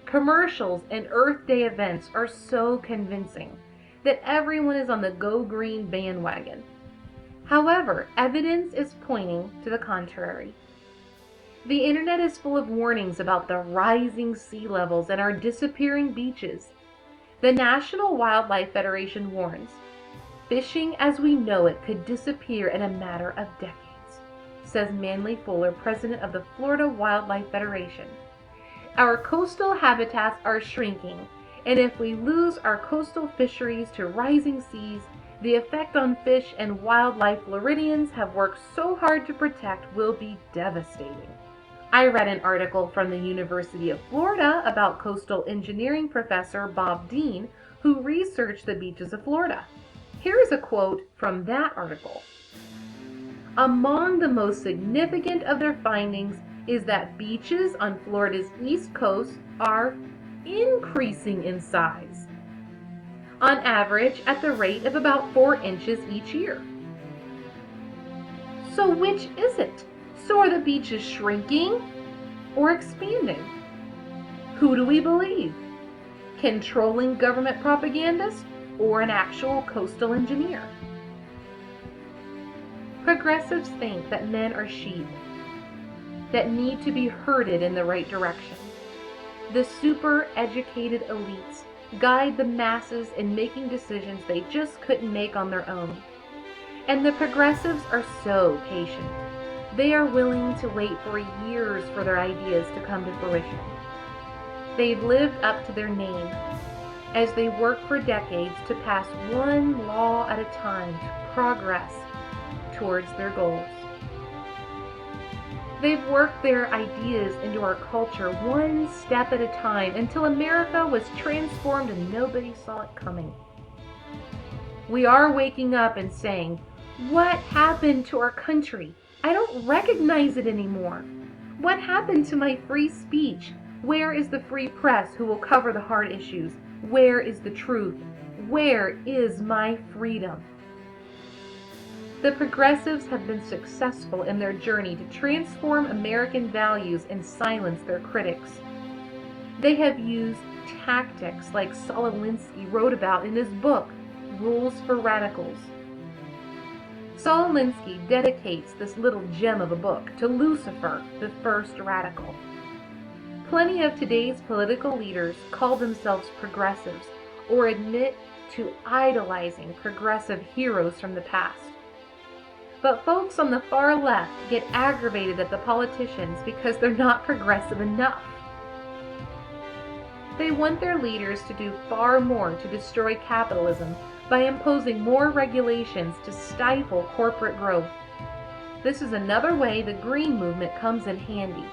Commercials and Earth Day events are so convincing that everyone is on the Go Green bandwagon. However, evidence is pointing to the contrary. The internet is full of warnings about the rising sea levels and our disappearing beaches. The National Wildlife Federation warns, fishing as we know it could disappear in a matter of decades, says Manly Fuller, president of the Florida Wildlife Federation. Our coastal habitats are shrinking, and if we lose our coastal fisheries to rising seas, the effect on fish and wildlife Floridians have worked so hard to protect will be devastating. I read an article from the University of Florida about coastal engineering professor Bob Dean, who researched the beaches of Florida. Here's a quote from that article. Among the most significant of their findings is that beaches on Florida's east coast are increasing in size, on average at the rate of about 4 inches each year. So which is it? So are the beaches shrinking or expanding? Who do we believe? Controlling government propagandists or an actual coastal engineer? Progressives think that men are sheep that need to be herded in the right direction. The super-educated elites guide the masses in making decisions they just couldn't make on their own. And the progressives are so patient. They are willing to wait for years for their ideas to come to fruition. They've lived up to their name as they work for decades to pass one law at a time to progress towards their goals. They've worked their ideas into our culture one step at a time until America was transformed and nobody saw it coming. We are waking up and saying, what happened to our country? I don't recognize it anymore. What happened to my free speech? Where is the free press who will cover the hard issues? Where is the truth? Where is my freedom? The progressives have been successful in their journey to transform American values and silence their critics. They have used tactics like Saul Alinsky wrote about in his book, Rules for Radicals. Saul Alinsky dedicates this little gem of a book to Lucifer, the first radical. Plenty of today's political leaders call themselves progressives or admit to idolizing progressive heroes from the past. But folks on the far left get aggravated at the politicians because they're not progressive enough. They want their leaders to do far more to destroy capitalism by imposing more regulations to stifle corporate growth. This is another way the green movement comes in handy.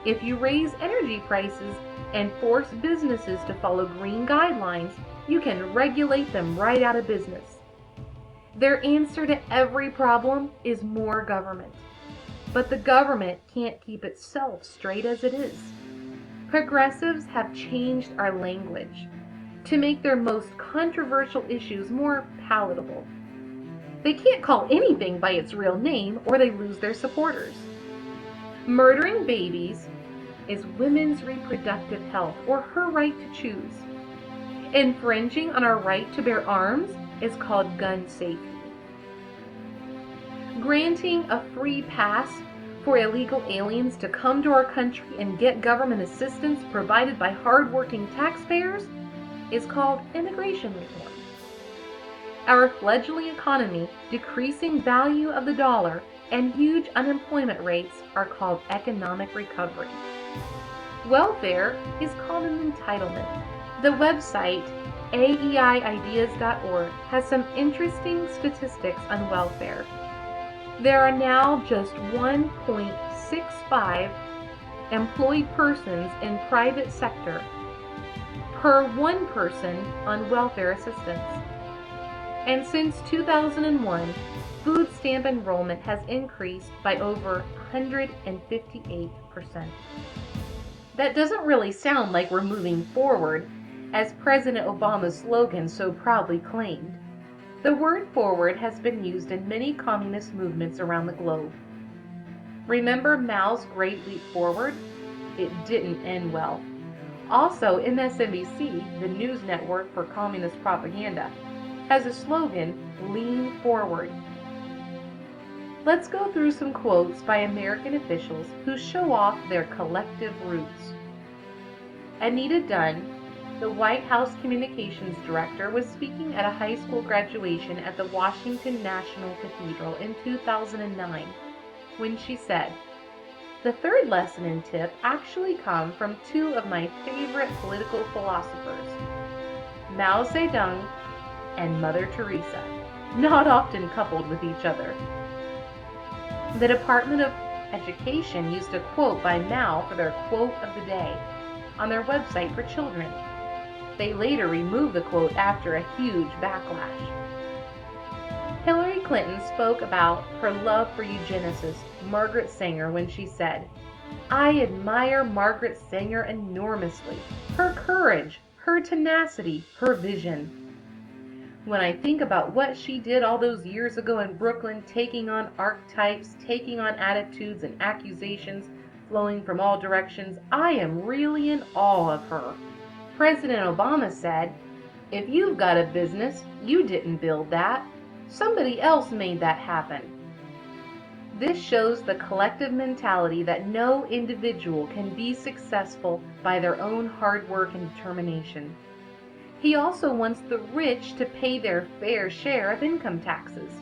If you raise energy prices and force businesses to follow green guidelines, you can regulate them right out of business. Their answer to every problem is more government. But the government can't keep itself straight as it is. Progressives have changed our language to make their most controversial issues more palatable. They can't call anything by its real name or they lose their supporters. Murdering babies is women's reproductive health or her right to choose. Infringing on our right to bear arms is called gun safety. Granting a free pass for illegal aliens to come to our country and get government assistance provided by hardworking taxpayers is called immigration reform. Our fledgling economy, decreasing value of the dollar, and huge unemployment rates are called economic recovery. Welfare is called an entitlement. The website aeideas.org has some interesting statistics on welfare. There are now just 1.65 employed persons in private sector per one person on welfare assistance. And since 2001, food stamp enrollment has increased by over 158%. That doesn't really sound like we're moving forward, as President Obama's slogan so proudly claimed. The word forward has been used in many communist movements around the globe. Remember Mao's Great Leap Forward? It didn't end well. Also, MSNBC, the news network for communist propaganda, has a slogan, Lean Forward. Let's go through some quotes by American officials who show off their collective roots. Anita Dunn, the White House Communications Director, was speaking at a high school graduation at the Washington National Cathedral in 2009 when she said, "The third lesson and tip actually come from two of my favorite political philosophers, Mao Zedong and Mother Teresa, not often coupled with each other." The Department of Education used a quote by Mao for their quote of the day on their website for children. They later removed the quote after a huge backlash. Hillary Clinton spoke about her love for eugenicist Margaret Sanger when she said, "I admire Margaret Sanger enormously. Her courage, her tenacity, her vision. When I think about what she did all those years ago in Brooklyn, taking on archetypes, taking on attitudes and accusations flowing from all directions, I am really in awe of her." President Obama said, "If you've got a business, you didn't build that. Somebody else made that happen." This shows the collective mentality that no individual can be successful by their own hard work and determination. He also wants the rich to pay their fair share of income taxes.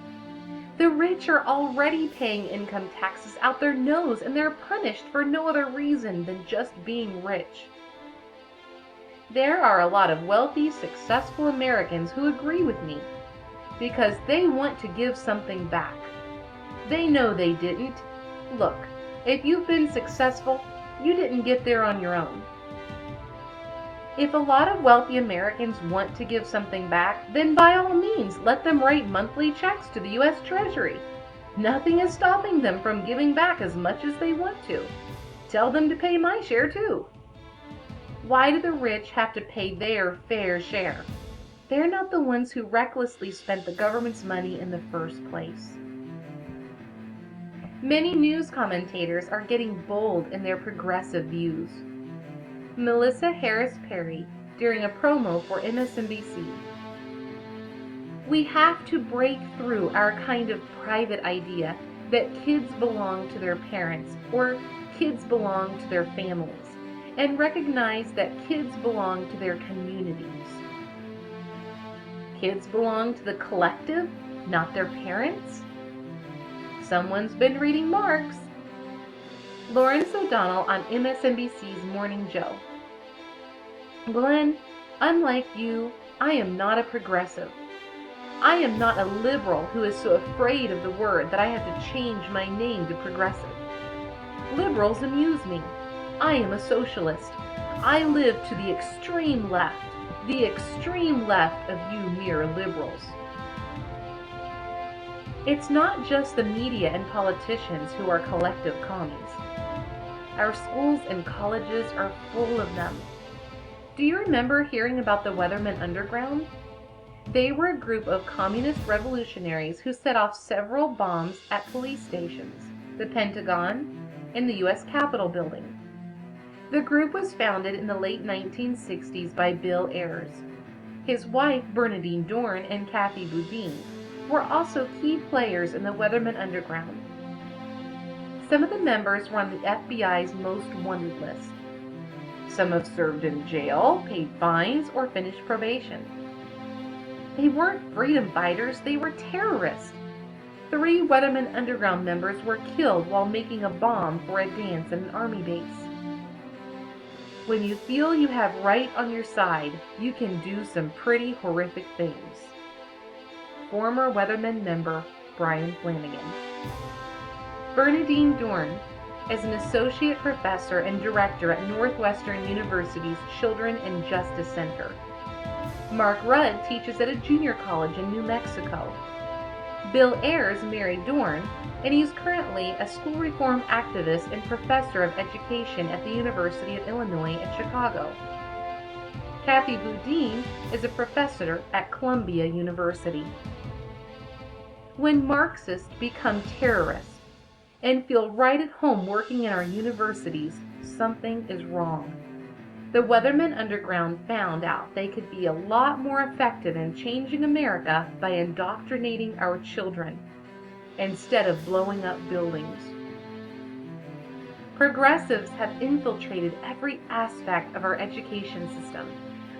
The rich are already paying income taxes out their nose, and they're punished for no other reason than just being rich. There are a lot of wealthy, successful Americans who agree with me because they want to give something back. They know they didn't. Look, If you've been successful, you didn't get there on your own. If a lot of wealthy Americans want to give something back, then by all means, let them write monthly checks to the U.S. Treasury. Nothing is stopping them from giving back as much as they want to. Tell them to pay my share too. Why do the rich have to pay their fair share? They're not the ones who recklessly spent the government's money in the first place. Many news commentators are getting bold in their progressive views. Melissa Harris Perry, during a promo for MSNBC. We have to break through our kind of private idea that kids belong to their parents or kids belong to their families, and recognize that kids belong to their communities. Kids belong to the collective, not their parents. Someone's been reading Marx. Lawrence O'Donnell on MSNBC's Morning Joe. Glenn, unlike you, I am not a progressive. I am not a liberal who is so afraid of the word that I have to change my name to progressive. Liberals amuse me. I am a socialist. I live to the extreme left of you mere liberals. It's not just the media and politicians who are collective commies. Our schools and colleges are full of them. Do you remember hearing about the Weathermen Underground? They were a group of communist revolutionaries who set off several bombs at police stations, the Pentagon, and the U.S. Capitol building. The group was founded in the late 1960s by Bill Ayers. His wife, Bernadine Dorn, and Kathy Boudin were also key players in the Weathermen Underground. Some of the members were on the FBI's most wanted list. Some have served in jail, paid fines, or finished probation. They weren't freedom fighters, they were terrorists. 3 Weathermen Underground members were killed while making a bomb for a dance at an army base. When you feel you have right on your side, you can do some pretty horrific things. Former Weathermen member Brian Flanagan. Bernadine Dorn is an associate professor and director at Northwestern University's Children and Justice Center. Mark Rudd teaches at a junior college in New Mexico. Bill Ayers married Dorn, and he is currently a school reform activist and professor of education at the University of Illinois at Chicago. Kathy Boudin is a professor at Columbia University. When Marxists become terrorists and feel right at home working in our universities, something is wrong. The Weathermen Underground found out they could be a lot more effective in changing America by indoctrinating our children, instead of blowing up buildings. Progressives have infiltrated every aspect of our education system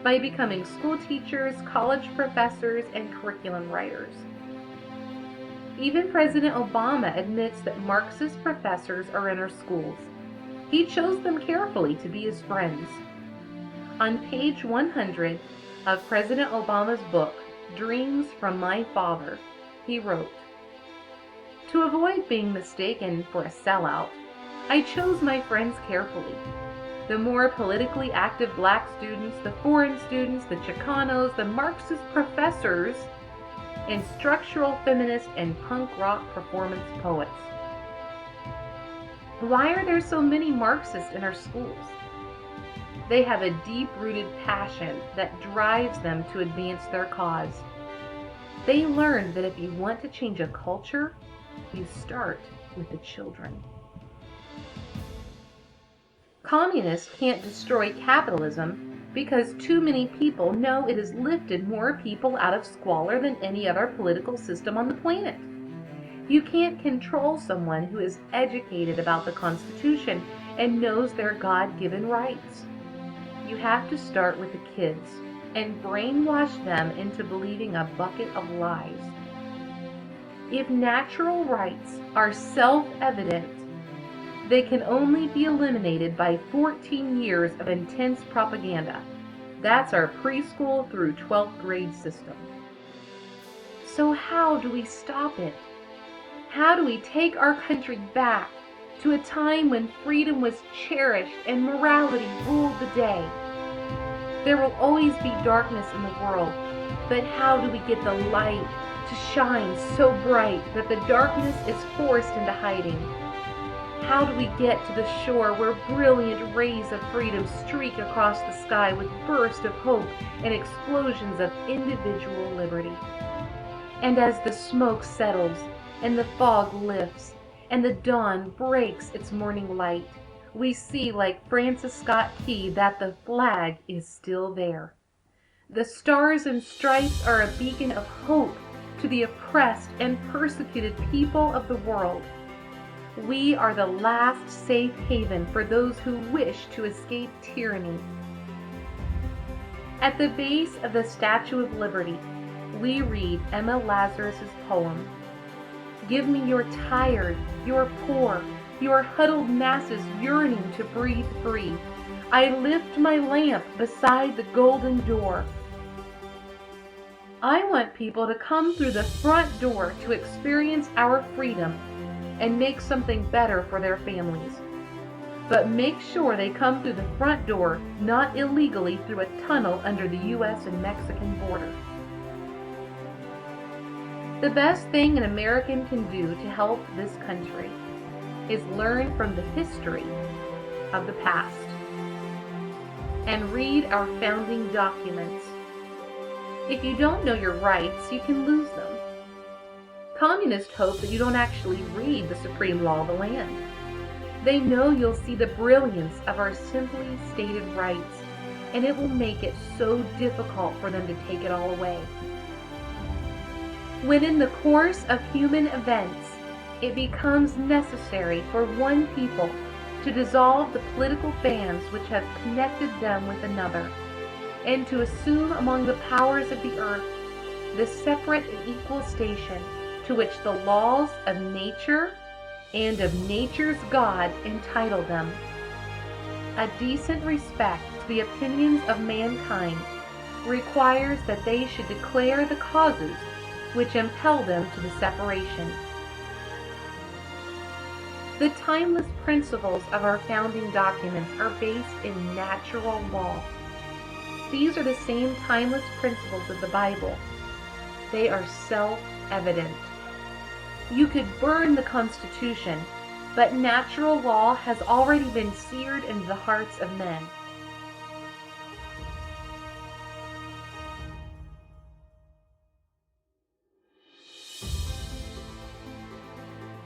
by becoming school teachers, college professors, and curriculum writers. Even President Obama admits that Marxist professors are in our schools. He chose them carefully to be his friends. On page 100 of President Obama's book, Dreams from My Father, he wrote, "To avoid being mistaken for a sellout, I chose my friends carefully. The more politically active black students, the foreign students, the Chicanos, the Marxist professors, and structural feminists and punk rock performance poets." Why are there so many Marxists in our schools? They have a deep-rooted passion that drives them to advance their cause. They learned that if you want to change a culture, you start with the children. Communists can't destroy capitalism because too many people know it has lifted more people out of squalor than any other political system on the planet. You can't control someone who is educated about the Constitution and knows their God-given rights. You have to start with the kids and brainwash them into believing a bucket of lies. If natural rights are self-evident, they can only be eliminated by 14 years of intense propaganda. That's our preschool through 12th grade system. So how do we stop it? How do we take our country back to a time when freedom was cherished and morality ruled the day. There will always be darkness in the world, but how do we get the light to shine so bright that the darkness is forced into hiding? How do we get to the shore where brilliant rays of freedom streak across the sky with bursts of hope and explosions of individual liberty? And as the smoke settles and the fog lifts and the dawn breaks its morning light, we see, like Francis Scott Key, that the flag is still there. The stars and stripes are a beacon of hope to the oppressed and persecuted people of the world. We are the last safe haven for those who wish to escape tyranny. At the base of the Statue of Liberty, we read Emma Lazarus's poem, "Give me your tired, your poor, your huddled masses yearning to breathe free. I lift my lamp beside the golden door." I want people to come through the front door to experience our freedom and make something better for their families. But make sure they come through the front door, not illegally through a tunnel under the U.S. and Mexican border. The best thing an American can do to help this country is learn from the history of the past and read our founding documents. If you don't know your rights, you can lose them. Communists hope that you don't actually read the supreme law of the land. They know you'll see the brilliance of our simply stated rights, and it will make it so difficult for them to take it all away. When in the course of human events, it becomes necessary for one people to dissolve the political bands which have connected them with another, and to assume among the powers of the earth the separate and equal station to which the laws of nature and of nature's God entitle them. A decent respect to the opinions of mankind requires that they should declare the causes which impel them to the separation. The timeless principles of our founding documents are based in natural law. These are the same timeless principles of the Bible. They are self-evident. You could burn the Constitution, but natural law has already been seared into the hearts of men.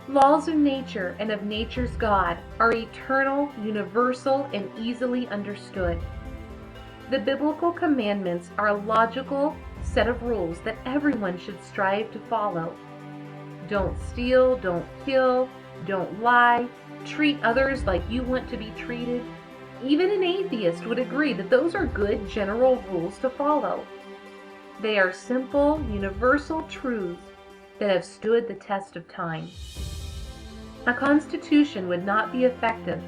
Laws of nature and of nature's God are eternal, universal, and easily understood. The biblical commandments are a logical set of rules that everyone should strive to follow. Don't steal, don't kill, don't lie, treat others like you want to be treated. Even an atheist would agree that those are good general rules to follow. They are simple, universal truths that have stood the test of time. A constitution would not be effective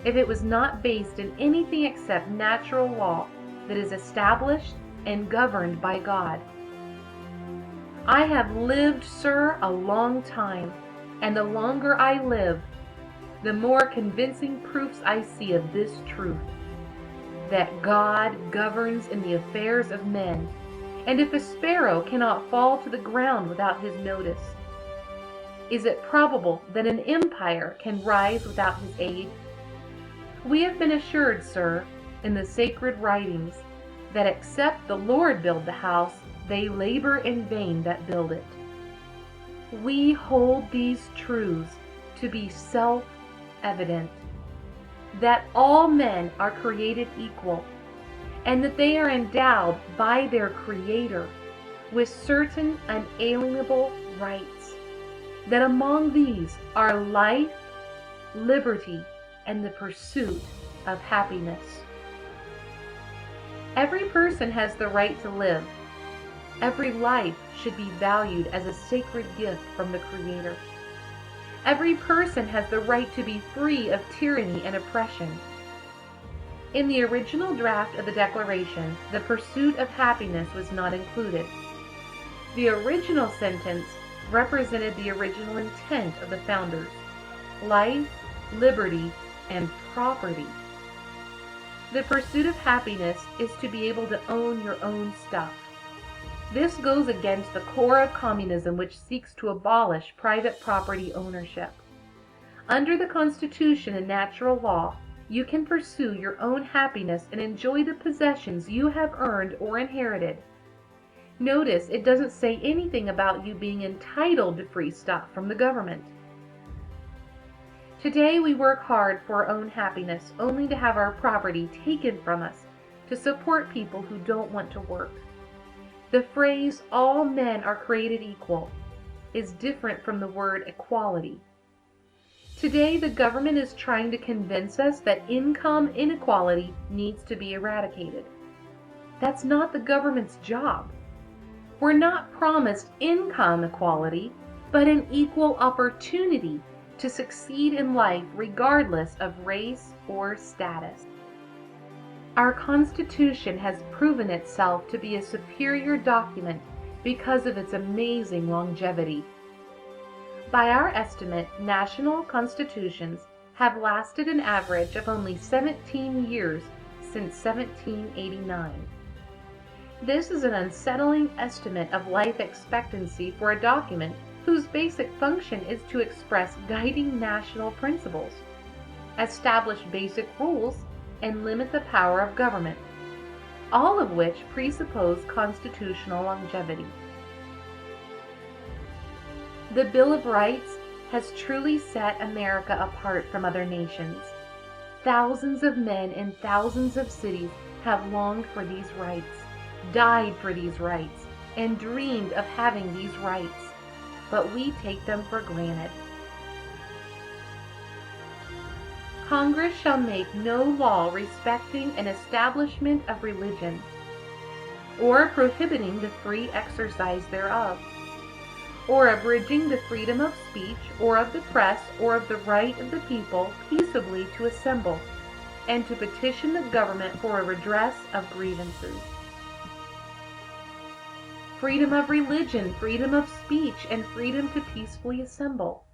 if it was not based in anything except natural law that is established and governed by God. I have lived, sir, a long time, and the longer I live, the more convincing proofs I see of this truth, that God governs in the affairs of men, and if a sparrow cannot fall to the ground without his notice, is it probable that an empire can rise without his aid? We have been assured, sir, in the sacred writings, that except the Lord build the house, they labor in vain that build it. We hold these truths to be self-evident, that all men are created equal, and that they are endowed by their Creator with certain unalienable rights, that among these are life, liberty, and the pursuit of happiness. Every person has the right to live. Every life should be valued as a sacred gift from the Creator. Every person has the right to be free of tyranny and oppression. In the original draft of the Declaration, the pursuit of happiness was not included. The original sentence represented the original intent of the founders: life, liberty, and property. The pursuit of happiness is to be able to own your own stuff. This goes against the core of communism, which seeks to abolish private property ownership. Under the Constitution and natural law, you can pursue your own happiness and enjoy the possessions you have earned or inherited. Notice it doesn't say anything about you being entitled to free stuff from the government. Today we work hard for our own happiness, only to have our property taken from us to support people who don't want to work. The phrase, "all men are created equal," is different from the word equality. Today the government is trying to convince us that income inequality needs to be eradicated. That's not the government's job. We're not promised income equality, but an equal opportunity to succeed in life regardless of race or status. Our Constitution has proven itself to be a superior document because of its amazing longevity. By our estimate, national constitutions have lasted an average of only 17 years since 1789. This is an unsettling estimate of life expectancy for a document whose basic function is to express guiding national principles, establish basic rules, and limit the power of government, all of which presuppose constitutional longevity. The Bill of Rights has truly set America apart from other nations. Thousands of men in thousands of cities have longed for these rights, died for these rights, and dreamed of having these rights, but we take them for granted. Congress shall make no law respecting an establishment of religion, or prohibiting the free exercise thereof, or abridging the freedom of speech, or of the press, or of the right of the people peaceably to assemble, and to petition the government for a redress of grievances. Freedom of religion, freedom of speech, and freedom to peacefully assemble.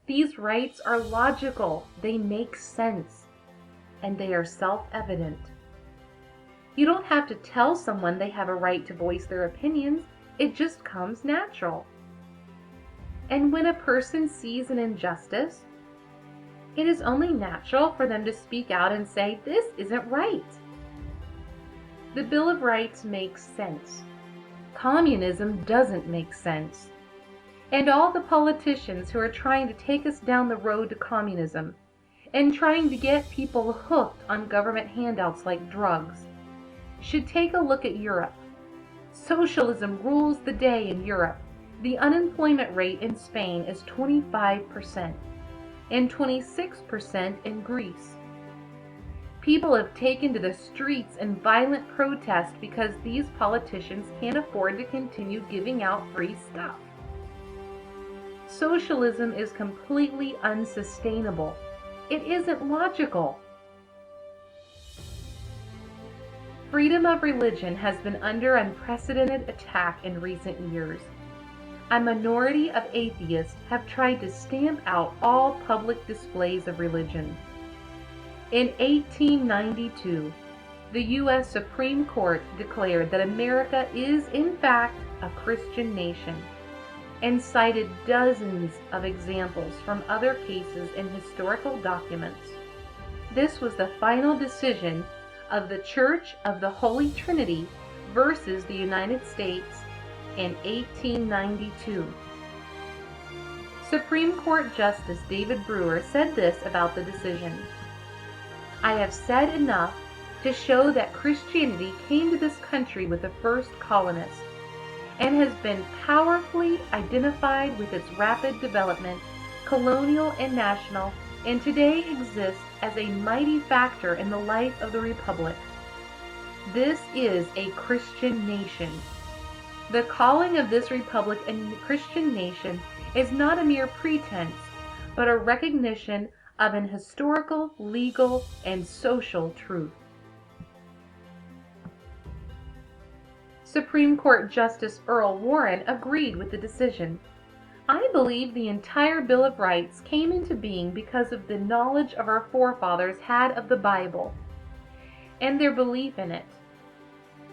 These rights are logical, they make sense, and they are self-evident. You don't have to tell someone they have a right to voice their opinions, it just comes natural. And when a person sees an injustice, it is only natural for them to speak out and say, "This isn't right." The Bill of Rights makes sense. Communism doesn't make sense. And all the politicians who are trying to take us down the road to communism and trying to get people hooked on government handouts like drugs should take a look at Europe. Socialism rules the day in Europe. The unemployment rate in Spain is 25% and 26% in Greece. People have taken to the streets in violent protest because these politicians can't afford to continue giving out free stuff. Socialism is completely unsustainable. It isn't logical. Freedom of religion has been under unprecedented attack in recent years. A minority of atheists have tried to stamp out all public displays of religion. In 1892, the U.S. Supreme Court declared that America is, in fact, a Christian nation, and cited dozens of examples from other cases in historical documents. This was the final decision of the Church of the Holy Trinity versus the United States in 1892. Supreme Court Justice David Brewer said this about the decision: "I have said enough to show that Christianity came to this country with the first colonists and has been powerfully identified with its rapid development, colonial and national, and today exists as a mighty factor in the life of the Republic. This is a Christian nation. The calling of this Republic a Christian nation is not a mere pretense, but a recognition of an historical, legal, and social truth." Supreme Court Justice Earl Warren agreed with the decision, I believe the entire Bill of Rights came into being because of the knowledge of our forefathers had of the Bible and their belief in it.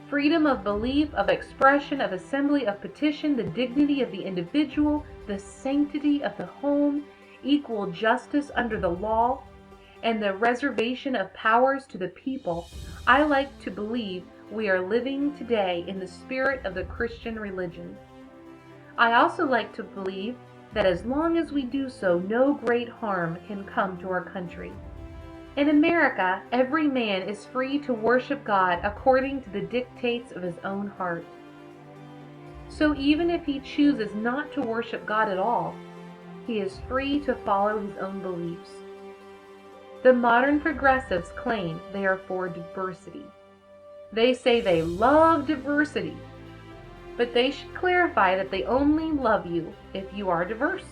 Freedom of belief, of expression, of assembly, of petition, the dignity of the individual, the sanctity of the home, equal justice under the law, and the reservation of powers to the people. I like to believe we are living today in the spirit of the Christian religion. I also like to believe that as long as we do so, no great harm can come to our country. In America, every man is free to worship God according to the dictates of his own heart. So even if he chooses not to worship God at all, he is free to follow his own beliefs. The modern progressives claim they are for diversity. They say they love diversity, but they should clarify that they only love you if you are diverse.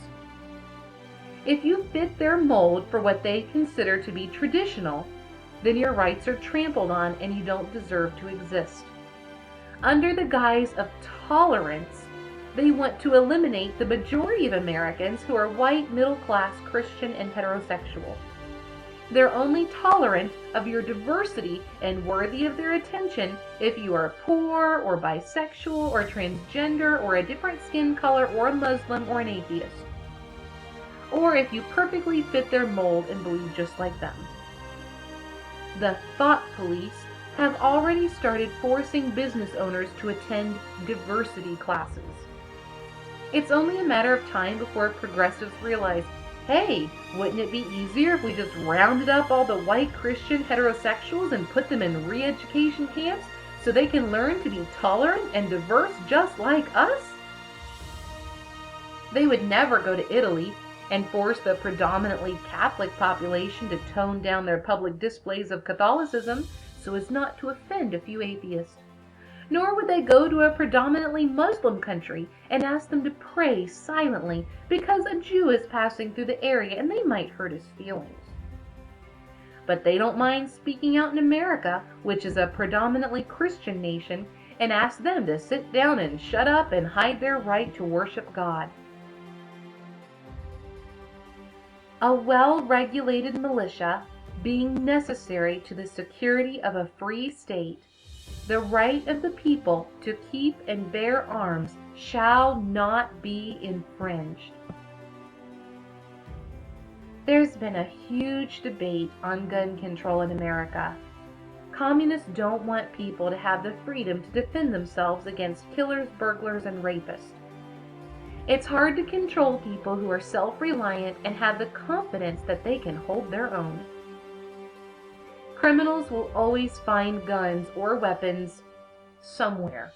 If you fit their mold for what they consider to be traditional, then your rights are trampled on and you don't deserve to exist. Under the guise of tolerance, they want to eliminate the majority of Americans who are white, middle-class, Christian, and heterosexual. They're only tolerant of your diversity and worthy of their attention if you are poor or bisexual or transgender or a different skin color or a Muslim or an atheist. Or if you perfectly fit their mold and believe just like them. The thought police have already started forcing business owners to attend diversity classes. It's only a matter of time before progressives realize, hey, wouldn't it be easier if we just rounded up all the white Christian heterosexuals and put them in re-education camps so they can learn to be tolerant and diverse just like us? They would never go to Italy and force the predominantly Catholic population to tone down their public displays of Catholicism so as not to offend a few atheists. Nor would they go to a predominantly Muslim country and ask them to pray silently because a Jew is passing through the area and they might hurt his feelings. But they don't mind speaking out in America, which is a predominantly Christian nation, and ask them to sit down and shut up and hide their right to worship God. A well-regulated militia being necessary to the security of a free state, the right of the people to keep and bear arms shall not be infringed. There's been a huge debate on gun control in America. Communists don't want people to have the freedom to defend themselves against killers, burglars, and rapists. It's hard to control people who are self-reliant and have the confidence that they can hold their own. Criminals will always find guns or weapons somewhere.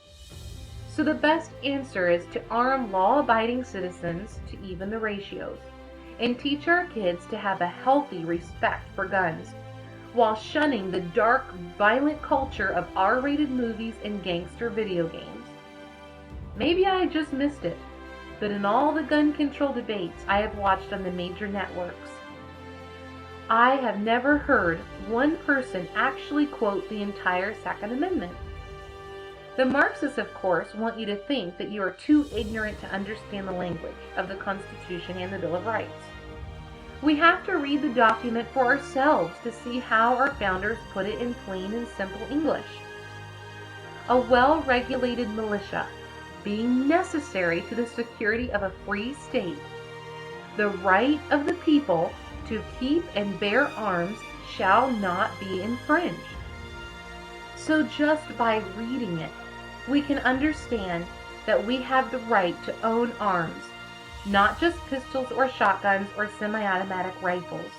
So the best answer is to arm law-abiding citizens to even the ratios and teach our kids to have a healthy respect for guns while shunning the dark, violent culture of R-rated movies and gangster video games. Maybe I just missed it, but in all the gun control debates I have watched on the major networks, I have never heard one person actually quote the entire Second Amendment. The Marxists, of course, want you to think that you are too ignorant to understand the language of the Constitution and the Bill of Rights. We have to read the document for ourselves to see how our founders put it in plain and simple English. A well-regulated militia being necessary to the security of a free state, the right of the people to keep and bear arms shall not be infringed. So just by reading it, we can understand that we have the right to own arms, not just pistols or shotguns or semi-automatic rifles.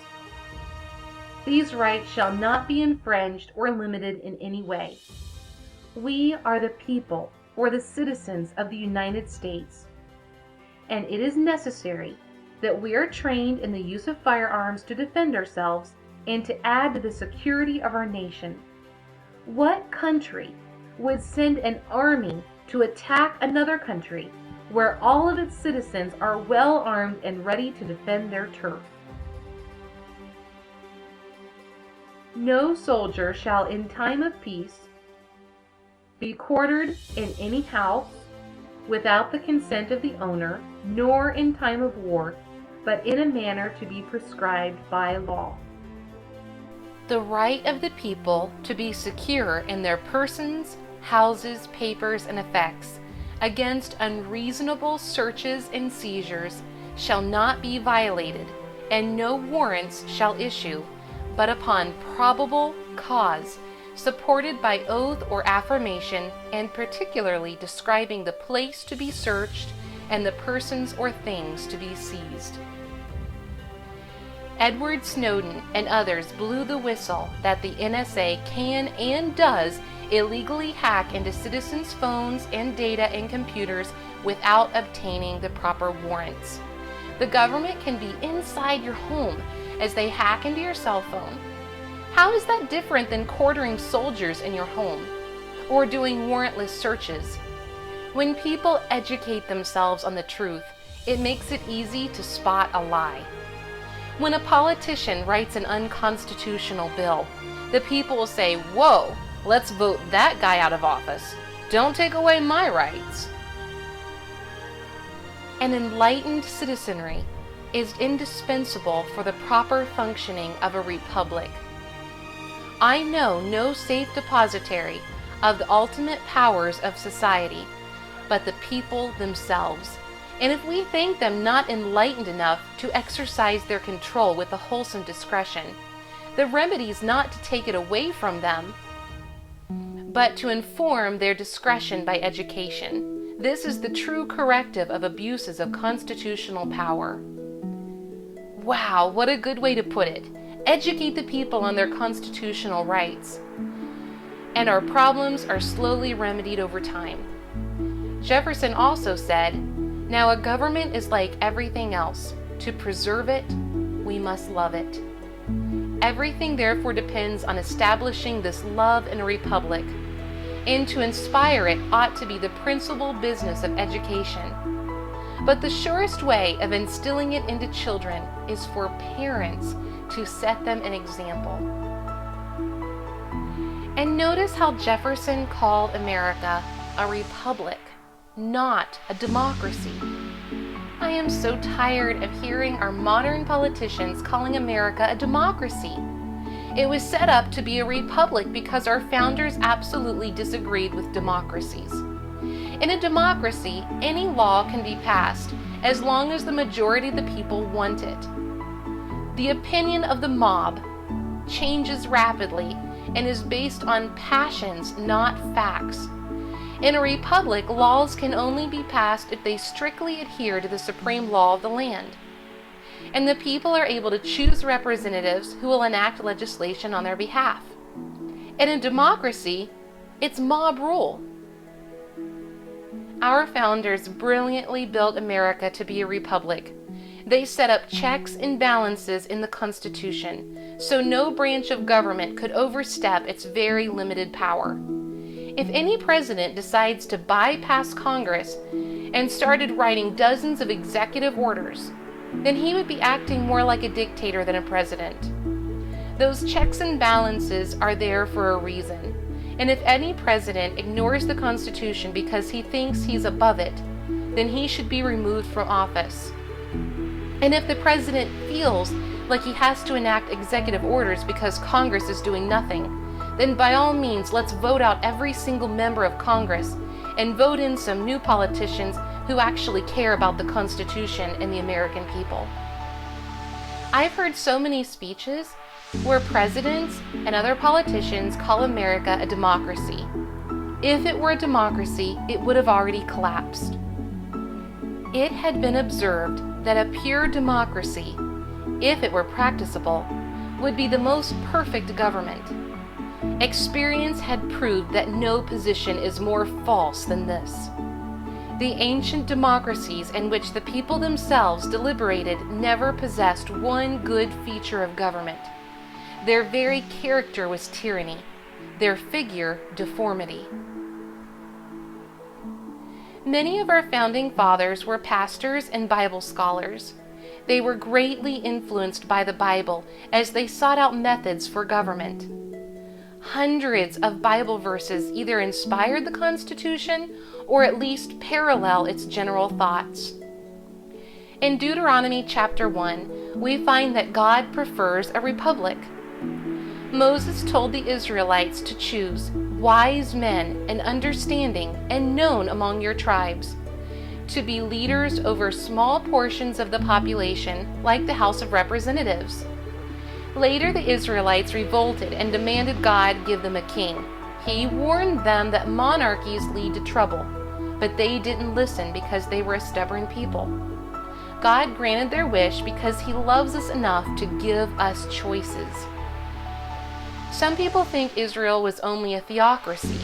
These rights shall not be infringed or limited in any way. We are the people, or the citizens of the United States, and it is necessary that we are trained in the use of firearms to defend ourselves and to add to the security of our nation. What country would send an army to attack another country where all of its citizens are well armed and ready to defend their turf? No soldier shall in time of peace be quartered in any house without the consent of the owner, nor in time of war, but in a manner to be prescribed by law. The right of the people to be secure in their persons, houses, papers, and effects against unreasonable searches and seizures shall not be violated, and no warrants shall issue, but upon probable cause, supported by oath or affirmation, and particularly describing the place to be searched and the persons or things to be seized. Edward Snowden and others blew the whistle that the NSA can and does illegally hack into citizens' phones and data and computers without obtaining the proper warrants. The government can be inside your home as they hack into your cell phone. How is that different than quartering soldiers in your home or doing warrantless searches? When people educate themselves on the truth, it makes it easy to spot a lie. When a politician writes an unconstitutional bill, the people will say, "Whoa, let's vote that guy out of office. Don't take away my rights." An enlightened citizenry is indispensable for the proper functioning of a republic. I know no safe depositary of the ultimate powers of society but the people themselves. And if we think them not enlightened enough to exercise their control with a wholesome discretion, the remedy is not to take it away from them, but to inform their discretion by education. This is the true corrective of abuses of constitutional power. Wow, what a good way to put it. Educate the people on their constitutional rights, and our problems are slowly remedied over time. Jefferson also said, "Now a government is like everything else. To preserve it, we must love it." Everything therefore depends on establishing this love in a republic, and to inspire it ought to be the principal business of education. But the surest way of instilling it into children is for parents to set them an example. And notice how Jefferson called America a republic, not a democracy. I am so tired of hearing our modern politicians calling America a democracy. It was set up to be a republic because our founders absolutely disagreed with democracies. In a democracy, any law can be passed as long as the majority of the people want it. The opinion of the mob changes rapidly and is based on passions, not facts. In a republic, laws can only be passed if they strictly adhere to the supreme law of the land. And the people are able to choose representatives who will enact legislation on their behalf. In a democracy, it's mob rule. Our founders brilliantly built America to be a republic. They set up checks and balances in the Constitution, so no branch of government could overstep its very limited power. If any president decides to bypass Congress and started writing dozens of executive orders, then he would be acting more like a dictator than a president. Those checks and balances are there for a reason, and if any president ignores the Constitution because he thinks he's above it, then he should be removed from office. And if the president feels like he has to enact executive orders because Congress is doing nothing, then by all means, let's vote out every single member of Congress and vote in some new politicians who actually care about the Constitution and the American people. I've heard so many speeches where presidents and other politicians call America a democracy. If it were a democracy, it would have already collapsed. It had been observed that a pure democracy, if it were practicable, would be the most perfect government. Experience had proved that no position is more false than this. The ancient democracies in which the people themselves deliberated never possessed one good feature of government. Their very character was tyranny, their figure deformity. Many of our founding fathers were pastors and Bible scholars. They were greatly influenced by the Bible as they sought out methods for government. Hundreds of Bible verses either inspired the Constitution or at least parallel its general thoughts. In Deuteronomy chapter 1, we find that God prefers a republic. Moses told the Israelites to choose wise men and understanding and known among your tribes, to be leaders over small portions of the population, like the House of Representatives. Later, the Israelites revolted and demanded God give them a king. He warned them that monarchies lead to trouble, but they didn't listen because they were a stubborn people. God granted their wish because He loves us enough to give us choices. Some people think Israel was only a theocracy.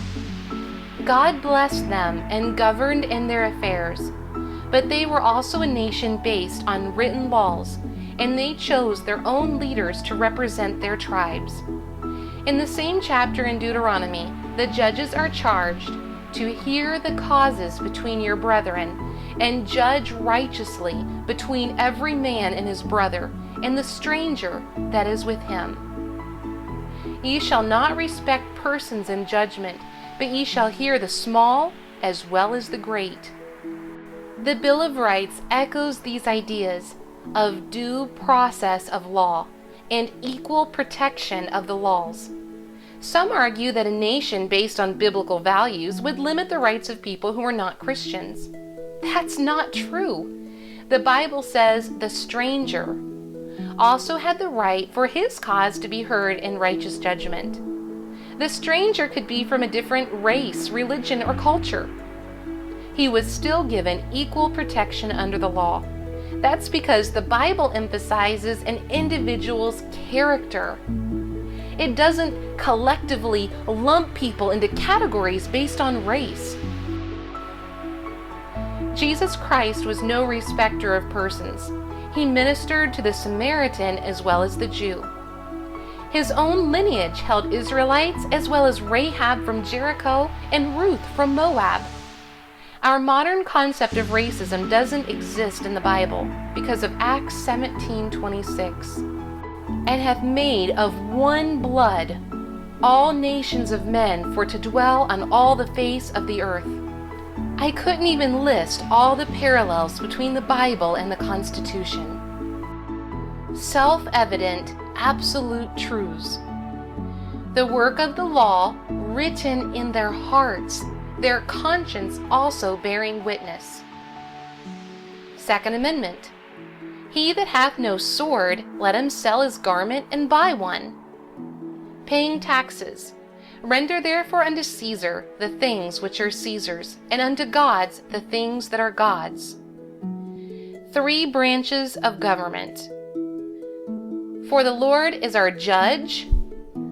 God blessed them and governed in their affairs, but they were also a nation based on written laws, and they chose their own leaders to represent their tribes. In the same chapter in Deuteronomy, the judges are charged to hear the causes between your brethren and judge righteously between every man and his brother and the stranger that is with him. Ye shall not respect persons in judgment, but ye shall hear the small as well as the great. The Bill of Rights echoes these ideas of due process of law and equal protection of the laws. Some argue that a nation based on biblical values would limit the rights of people who are not Christians. That's not true. The Bible says the stranger also had the right for his cause to be heard in righteous judgment. The stranger could be from a different race, religion, or culture. He was still given equal protection under the law. That's because the Bible emphasizes an individual's character. It doesn't collectively lump people into categories based on race. Jesus Christ was no respecter of persons. He ministered to the Samaritan as well as the Jew. His own lineage held Israelites as well as Rahab from Jericho and Ruth from Moab. Our modern concept of racism doesn't exist in the Bible because of Acts 17:26. And hath made of one blood all nations of men for to dwell on all the face of the earth. I couldn't even list all the parallels between the Bible and the Constitution. Self-evident, absolute truths. The work of the law written in their hearts, their conscience also bearing witness. Second Amendment. He that hath no sword, let him sell his garment and buy one. Paying taxes. Render therefore unto Caesar the things which are Caesar's, and unto God's the things that are God's. 3 branches of government. For the Lord is our judge,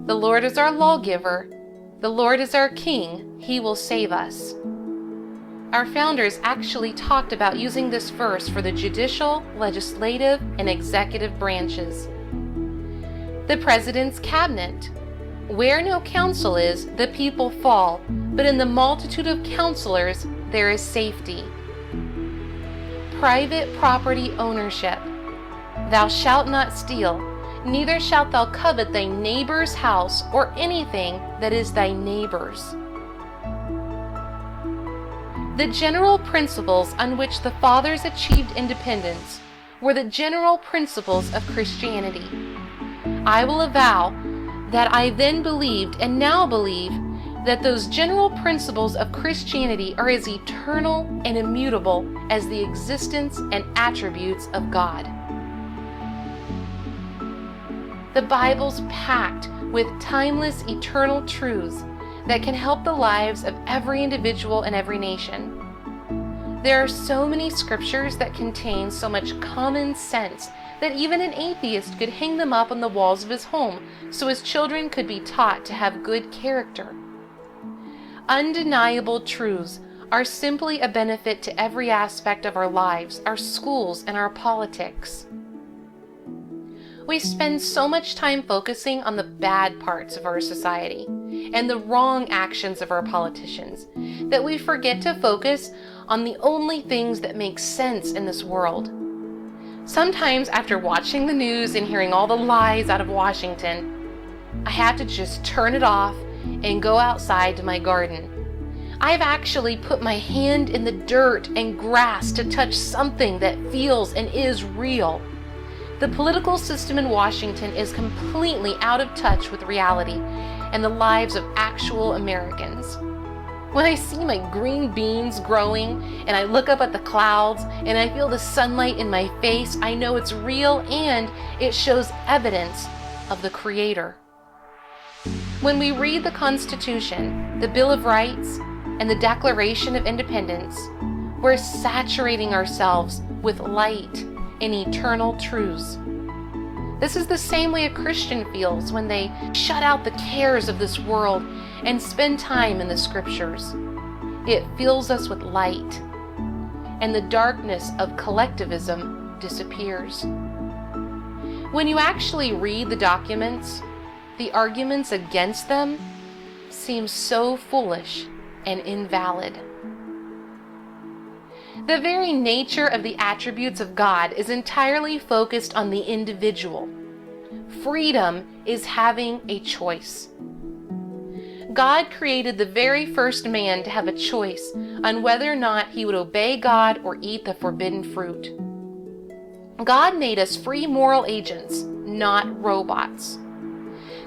the Lord is our lawgiver, the Lord is our king, he will save us. Our founders actually talked about using this verse for the judicial, legislative, and executive branches. The president's cabinet. Where no counsel is, the people fall, but in the multitude of counselors there is safety. Private property ownership. Thou shalt not steal, neither shalt thou covet thy neighbor's house or anything that is thy neighbor's. The general principles on which the fathers achieved independence were the general principles of Christianity. I will avow that I then believed and now believe that those general principles of Christianity are as eternal and immutable as the existence and attributes of God. The Bible's packed with timeless, eternal truths that can help the lives of every individual and every nation. There are so many scriptures that contain so much common sense that even an atheist could hang them up on the walls of his home so his children could be taught to have good character. Undeniable truths are simply a benefit to every aspect of our lives, our schools, and our politics. We spend so much time focusing on the bad parts of our society and the wrong actions of our politicians that we forget to focus on the only things that make sense in this world. Sometimes after watching the news and hearing all the lies out of Washington, I have to just turn it off and go outside to my garden. I've actually put my hand in the dirt and grass to touch something that feels and is real. The political system in Washington is completely out of touch with reality and the lives of actual Americans. When I see my green beans growing and I look up at the clouds and I feel the sunlight in my face, I know it's real and it shows evidence of the Creator. When we read the Constitution, the Bill of Rights, and the Declaration of Independence, we're saturating ourselves with light and eternal truths. This is the same way a Christian feels when they shut out the cares of this world and spend time in the Scriptures. It fills us with light, and the darkness of collectivism disappears. When you actually read the documents, the arguments against them seem so foolish and invalid. The very nature of the attributes of God is entirely focused on the individual. Freedom is having a choice. God created the very first man to have a choice on whether or not he would obey God or eat the forbidden fruit. God made us free moral agents, not robots.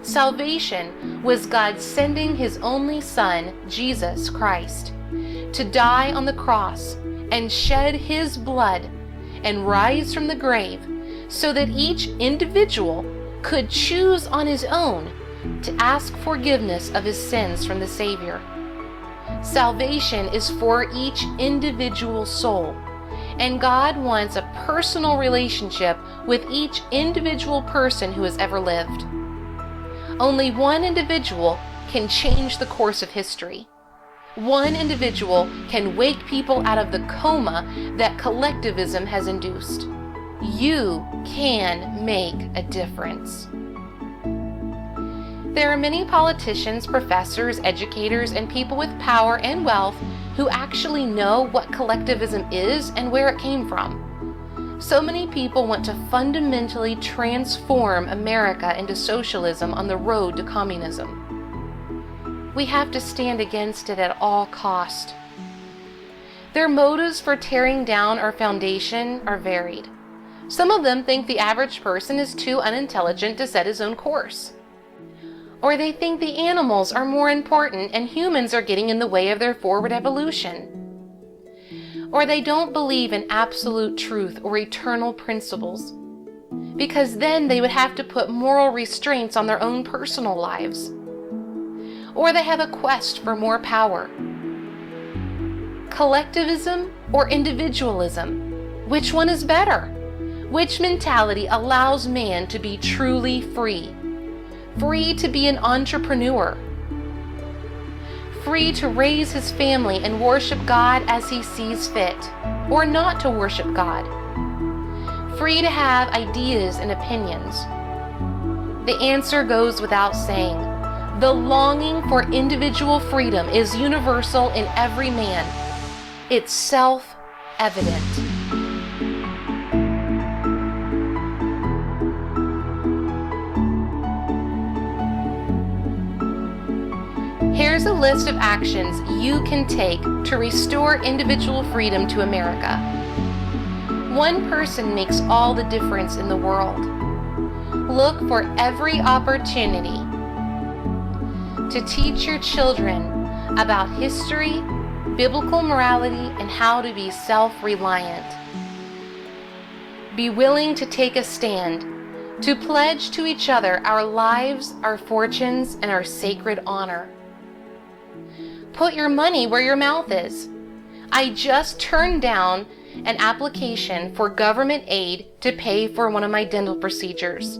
Salvation was God sending His only Son, Jesus Christ, to die on the cross and shed His blood and rise from the grave so that each individual could choose on his own to ask forgiveness of his sins from the Savior. Salvation is for each individual soul, and God wants a personal relationship with each individual person who has ever lived. Only one individual can change the course of history. One individual can wake people out of the coma that collectivism has induced. You can make a difference. There are many politicians, professors, educators, and people with power and wealth who actually know what collectivism is and where it came from. So many people want to fundamentally transform America into socialism on the road to communism. We have to stand against it at all cost. Their motives for tearing down our foundation are varied. Some of them think the average person is too unintelligent to set his own course. Or they think the animals are more important and humans are getting in the way of their forward evolution. Or they don't believe in absolute truth or eternal principles, because then they would have to put moral restraints on their own personal lives. Or they have a quest for more power. Collectivism or individualism? Which one is better? Which mentality allows man to be truly free? Free to be an entrepreneur. Free to raise his family and worship God as he sees fit, or not to worship God. Free to have ideas and opinions. The answer goes without saying. The longing for individual freedom is universal in every man. It's self-evident. Here's a list of actions you can take to restore individual freedom to America. One person makes all the difference in the world. Look for every opportunity to teach your children about history, biblical morality, and how to be self-reliant. Be willing to take a stand, to pledge to each other our lives, our fortunes, and our sacred honor. Put your money where your mouth is. I just turned down an application for government aid to pay for one of my dental procedures.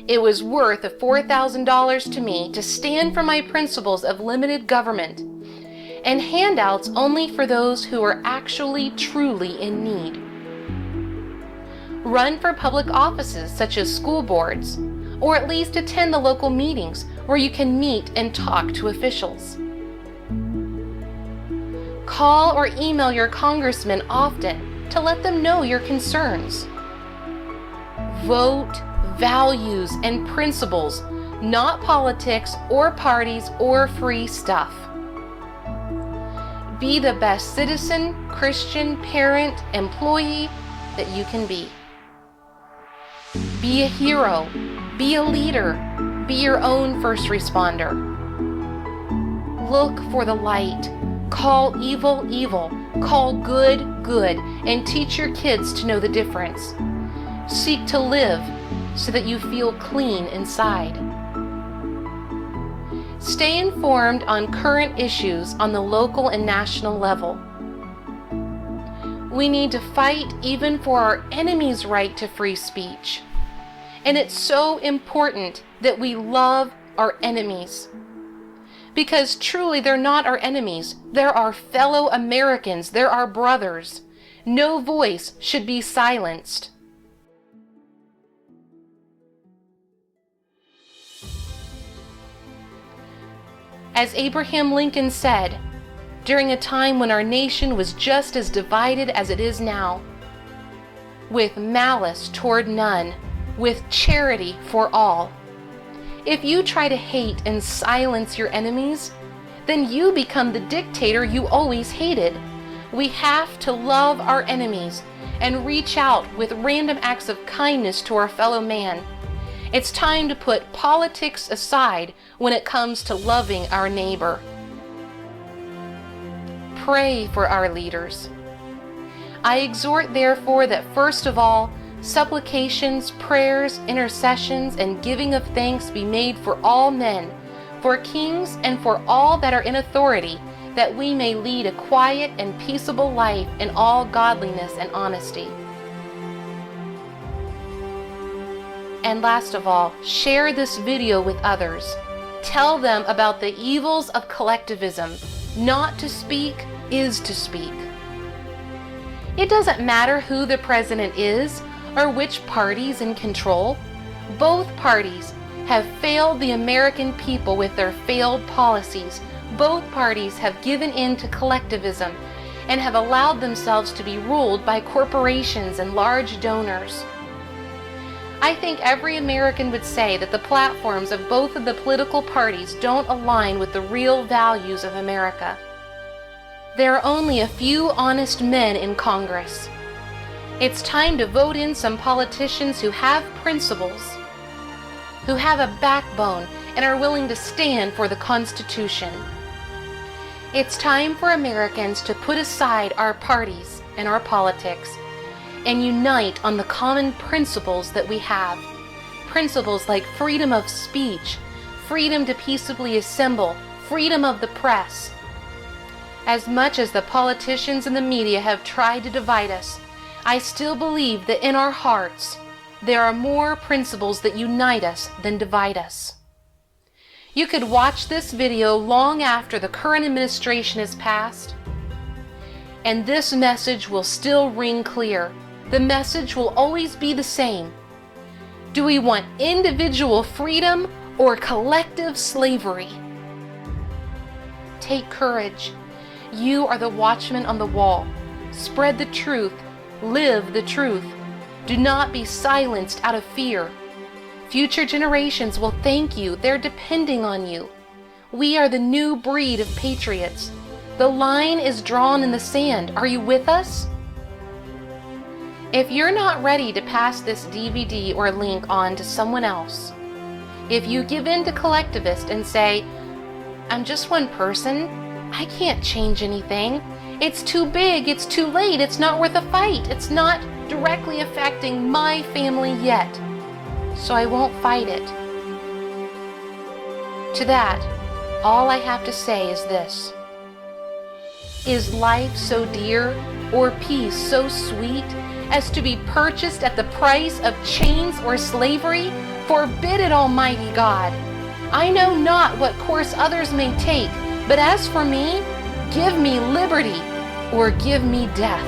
It was worth $4,000 to me to stand for my principles of limited government and handouts only for those who are actually truly in need. Run for public offices such as school boards, or at least attend the local meetings where you can meet and talk to officials. Call or email your congressman often to let them know your concerns. Vote values and principles, not politics or parties or free stuff. Be the best citizen, Christian, parent, employee that you can be. Be a hero. Be a leader. Be your own first responder. Look for the light. Call evil, evil. Call good, good. And teach your kids to know the difference. Seek to live so that you feel clean inside. Stay informed on current issues on the local and national level. We need to fight even for our enemies' right to free speech. And it's so important that we love our enemies. Because truly they're not our enemies. They're our fellow Americans. They're our brothers. No voice should be silenced. As Abraham Lincoln said, during a time when our nation was just as divided as it is now, with malice toward none, with charity for all. If you try to hate and silence your enemies, then you become the dictator you always hated. We have to love our enemies and reach out with random acts of kindness to our fellow man. It's time to put politics aside when it comes to loving our neighbor. Pray for our leaders. I exhort, therefore, that first of all, supplications, prayers, intercessions, and giving of thanks be made for all men, for kings, and for all that are in authority, that we may lead a quiet and peaceable life in all godliness and honesty. And last of all, share this video with others. Tell them about the evils of collectivism. Not to speak is to speak. It doesn't matter who the president is or which party's in control. Both parties have failed the American people with their failed policies. Both parties have given in to collectivism and have allowed themselves to be ruled by corporations and large donors. I think every American would say that the platforms of both of the political parties don't align with the real values of America. There are only a few honest men in Congress. It's time to vote in some politicians who have principles, who have a backbone and are willing to stand for the Constitution. It's time for Americans to put aside our parties and our politics and unite on the common principles that we have. Principles like freedom of speech, freedom to peaceably assemble, freedom of the press. As much as the politicians and the media have tried to divide us, I still believe that in our hearts there are more principles that unite us than divide us. You could watch this video long after the current administration is passed, and this message will still ring clear. The message will always be the same. Do we want individual freedom or collective slavery? Take courage. You are the watchman on the wall. Spread the truth. Live the truth. Do not be silenced out of fear. Future generations will thank you. They're depending on you. We are the new breed of patriots. The line is drawn in the sand. Are you with us? If you're not ready to pass this DVD or link on to someone else, if you give in to collectivist and say, I'm just one person, I can't change anything, it's too big, it's too late, it's not worth a fight, it's not directly affecting my family yet, so I won't fight it. To that, all I have to say is this. Is life so dear, or peace so sweet, as to be purchased at the price of chains or slavery? Forbid it, Almighty God. I know not what course others may take, but as for me, give me liberty or give me death.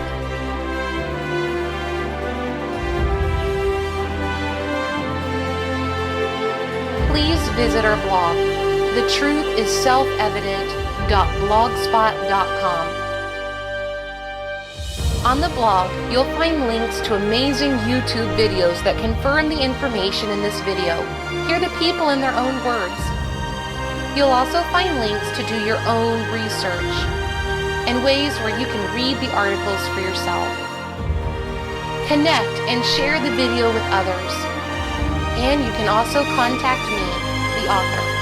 Please visit our blog, thetruthисselfevident.blogspot.com. On the blog, you'll find links to amazing YouTube videos that confirm the information in this video. Hear the people in their own words. You'll also find links to do your own research. and ways where you can read the articles for yourself. Connect and share the video with others. And you can also contact me, the author.